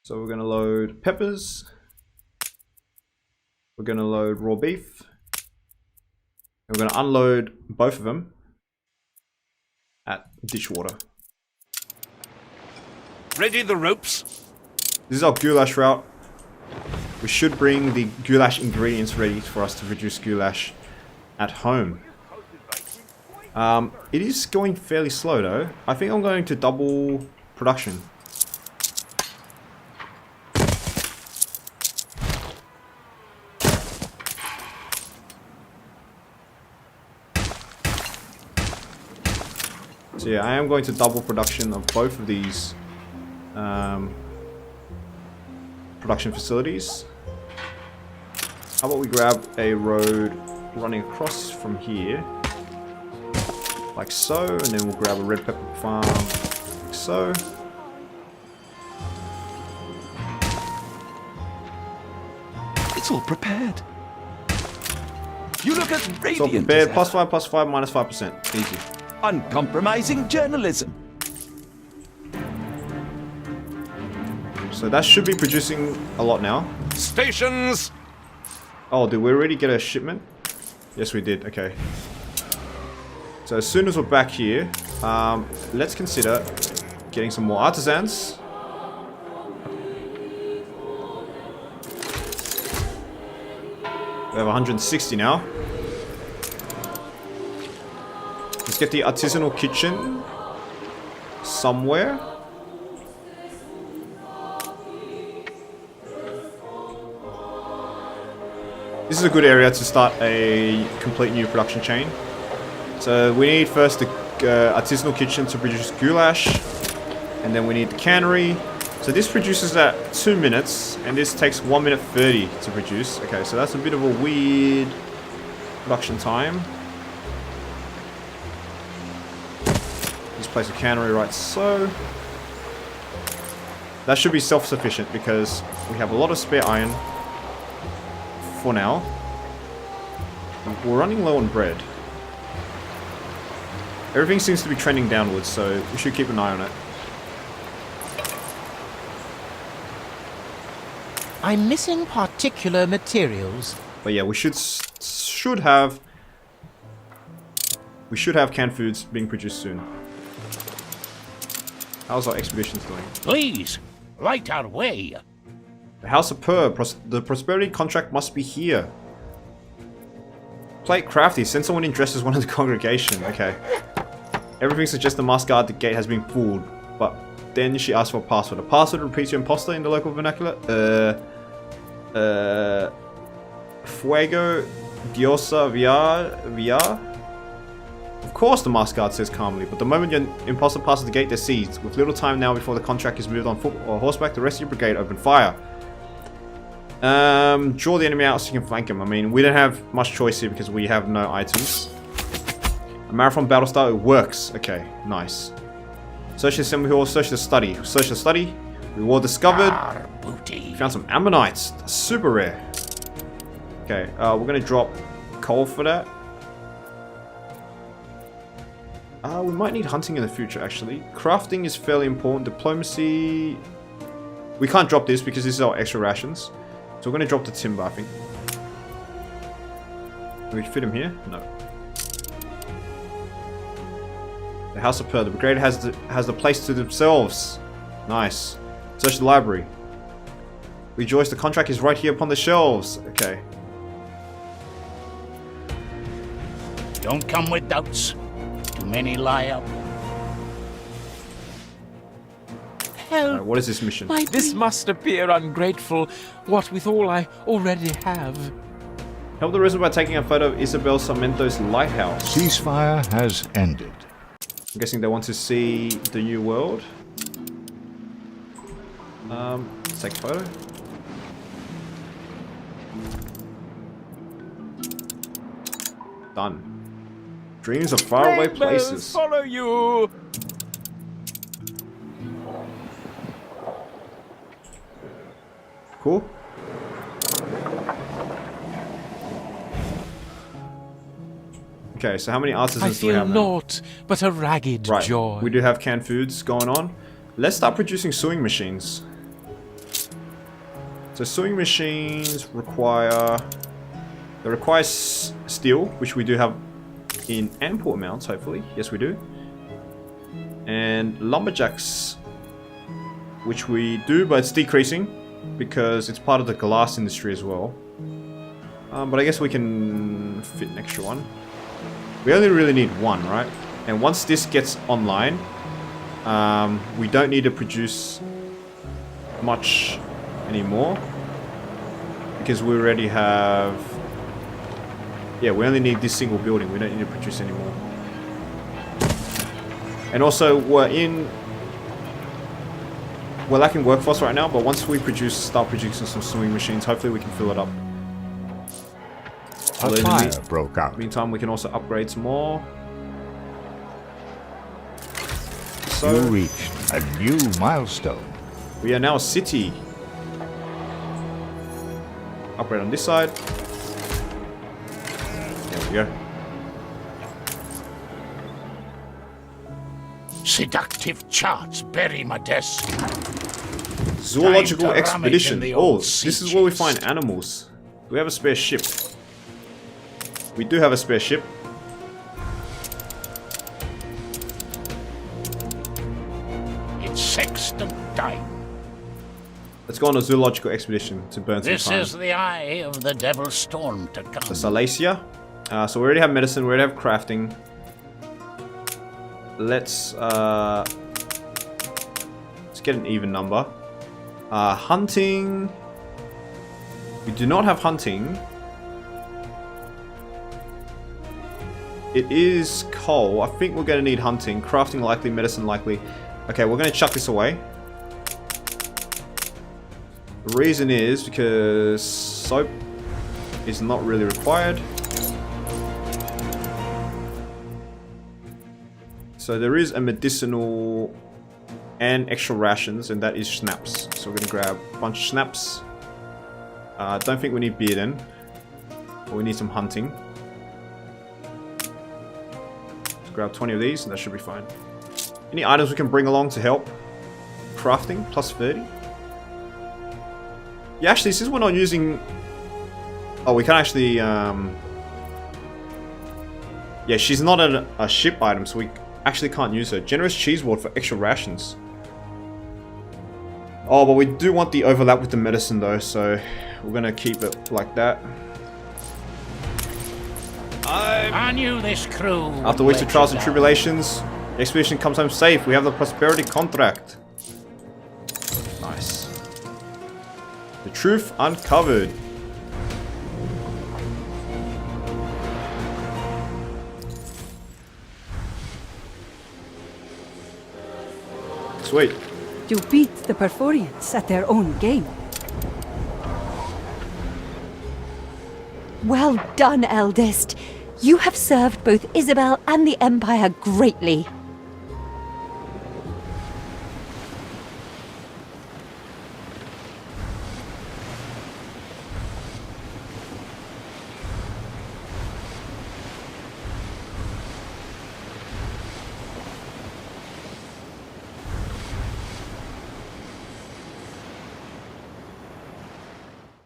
So we're going to load peppers. We're going to load raw beef. And we're going to unload both of them at Ditchwater. Ready the ropes? This is our goulash route. We should bring the goulash ingredients ready for us to produce goulash at home. It is going fairly slow though. I think I'm going to double production. So yeah, I am going to double production of both of these production facilities. How about we grab a road running across from here, like so, and then we'll grab a red pepper farm, like so. It's all prepared. You look as radiant. It's all prepared. +5, +5, -5%. Easy. Uncompromising journalism. So that should be producing a lot now. Stations! Oh, did we already get a shipment? Yes, we did. Okay. So as soon as we're back here, let's consider getting some more artisans. We have 160 now. Let's get the artisanal kitchen somewhere. This is a good area to start a complete new production chain. So we need first the artisanal kitchen to produce goulash, and then we need the cannery. So this produces at 2 minutes, and this takes 1 minute 30 to produce. Okay, so that's a bit of a weird production time. Let's place a cannery right so. That should be self-sufficient because we have a lot of spare iron for now. We're running low on bread. Everything seems to be trending downwards, so we should keep an eye on it. I'm missing particular materials. But yeah, we should have canned foods being produced soon. How's our expeditions going? Please, light our way. The House of the prosperity contract must be here. Play it crafty. Send someone in dressed as one of the congregation. Okay. Everything suggests the masked guard at the gate has been fooled, but then she asks for a password. A password repeats your imposter in the local vernacular. Fuego Diosa Via. Of course, the masked guard says calmly, but the moment your imposter passes the gate, they're seized. With little time now before the contract is moved on foot or horseback, the rest of your brigade open fire. Draw the enemy out so you can flank him. I mean, we don't have much choice here because we have no items. A marathon battle style, it works. Okay, nice. Search the assembly hall, search the study. Search the study. Reward discovered. Booty. Found some ammonites. That's super rare. Okay, we're gonna drop coal for that. We might need hunting in the future, actually. Crafting is fairly important. Diplomacy... We can't drop this because this is our extra rations. So we're going to drop the timber, I think. Can we fit him here? No. The House of The brigade has the place to themselves. Nice. Search the library. Rejoice, the contract is right here upon the shelves. Okay. Don't come with doubts. Too many lie up. Help! What is this mission? This must appear ungrateful, what with all I already have. Help the resident by taking a photo of Isabel Sarmento's lighthouse. Ceasefire has ended. I'm guessing they want to see the new world. Let's take a photo. Done. Dreams of faraway places. Follow you. Cool. Okay, so how many artisans do we have now? I feel naught but a ragged joy. We do have canned foods going on. Let's start producing sewing machines. So sewing machines require... They require steel, which we do have in ample amounts, hopefully. Yes, we do. And lumberjacks, which we do, but it's decreasing because it's part of the glass industry as well. But I guess we can fit an extra one. We only really need one, right? And once this gets online, we don't need to produce much anymore. Because we already have... Yeah, we only need this single building. We don't need to produce anymore. And also, we're lacking workforce right now, but once we start producing some sewing machines, hopefully we can fill it up. A fire broke out. Meantime, we can also upgrade some more. So, You reached a new milestone. we are now a city. Upgrade on this side. There we go. Seductive charts bury my desk. Zoological Time to rummage Expedition. in the Oh, old this is where we find animals. Do we have a spare ship? We do have a spare ship. It's sextant time. Let's go on a zoological expedition to burn some This time. is the eye of the devil's storm to come. The Salacia. So we already have medicine, we already have crafting. Let's get an even number. Hunting. We do not have hunting. It is coal. I think we're going to need hunting. Crafting likely, medicine likely. Okay, we're going to chuck this away. The reason is because soap is not really required. So there is a medicinal and extra rations, and that is schnapps. So we're going to grab a bunch of schnapps. Don't think we need beer then. But we need some hunting. Let's grab 20 of these and that should be fine. Any items we can bring along to help? Crafting, plus 30. Yeah, actually, since we're not using... Oh, we can actually... Yeah, she's not a ship item, so we actually can't use her. Generous cheese ward for extra rations. Oh, but we do want the overlap with the medicine though, so we're gonna keep it like that. I knew this crew. After weeks of trials and tribulations, the expedition comes home safe. We have the prosperity contract. Nice. The truth uncovered. Sweet. You beat the Pyrphorians at their own game. Well done, eldest. You have served both Isabel and the Empire greatly.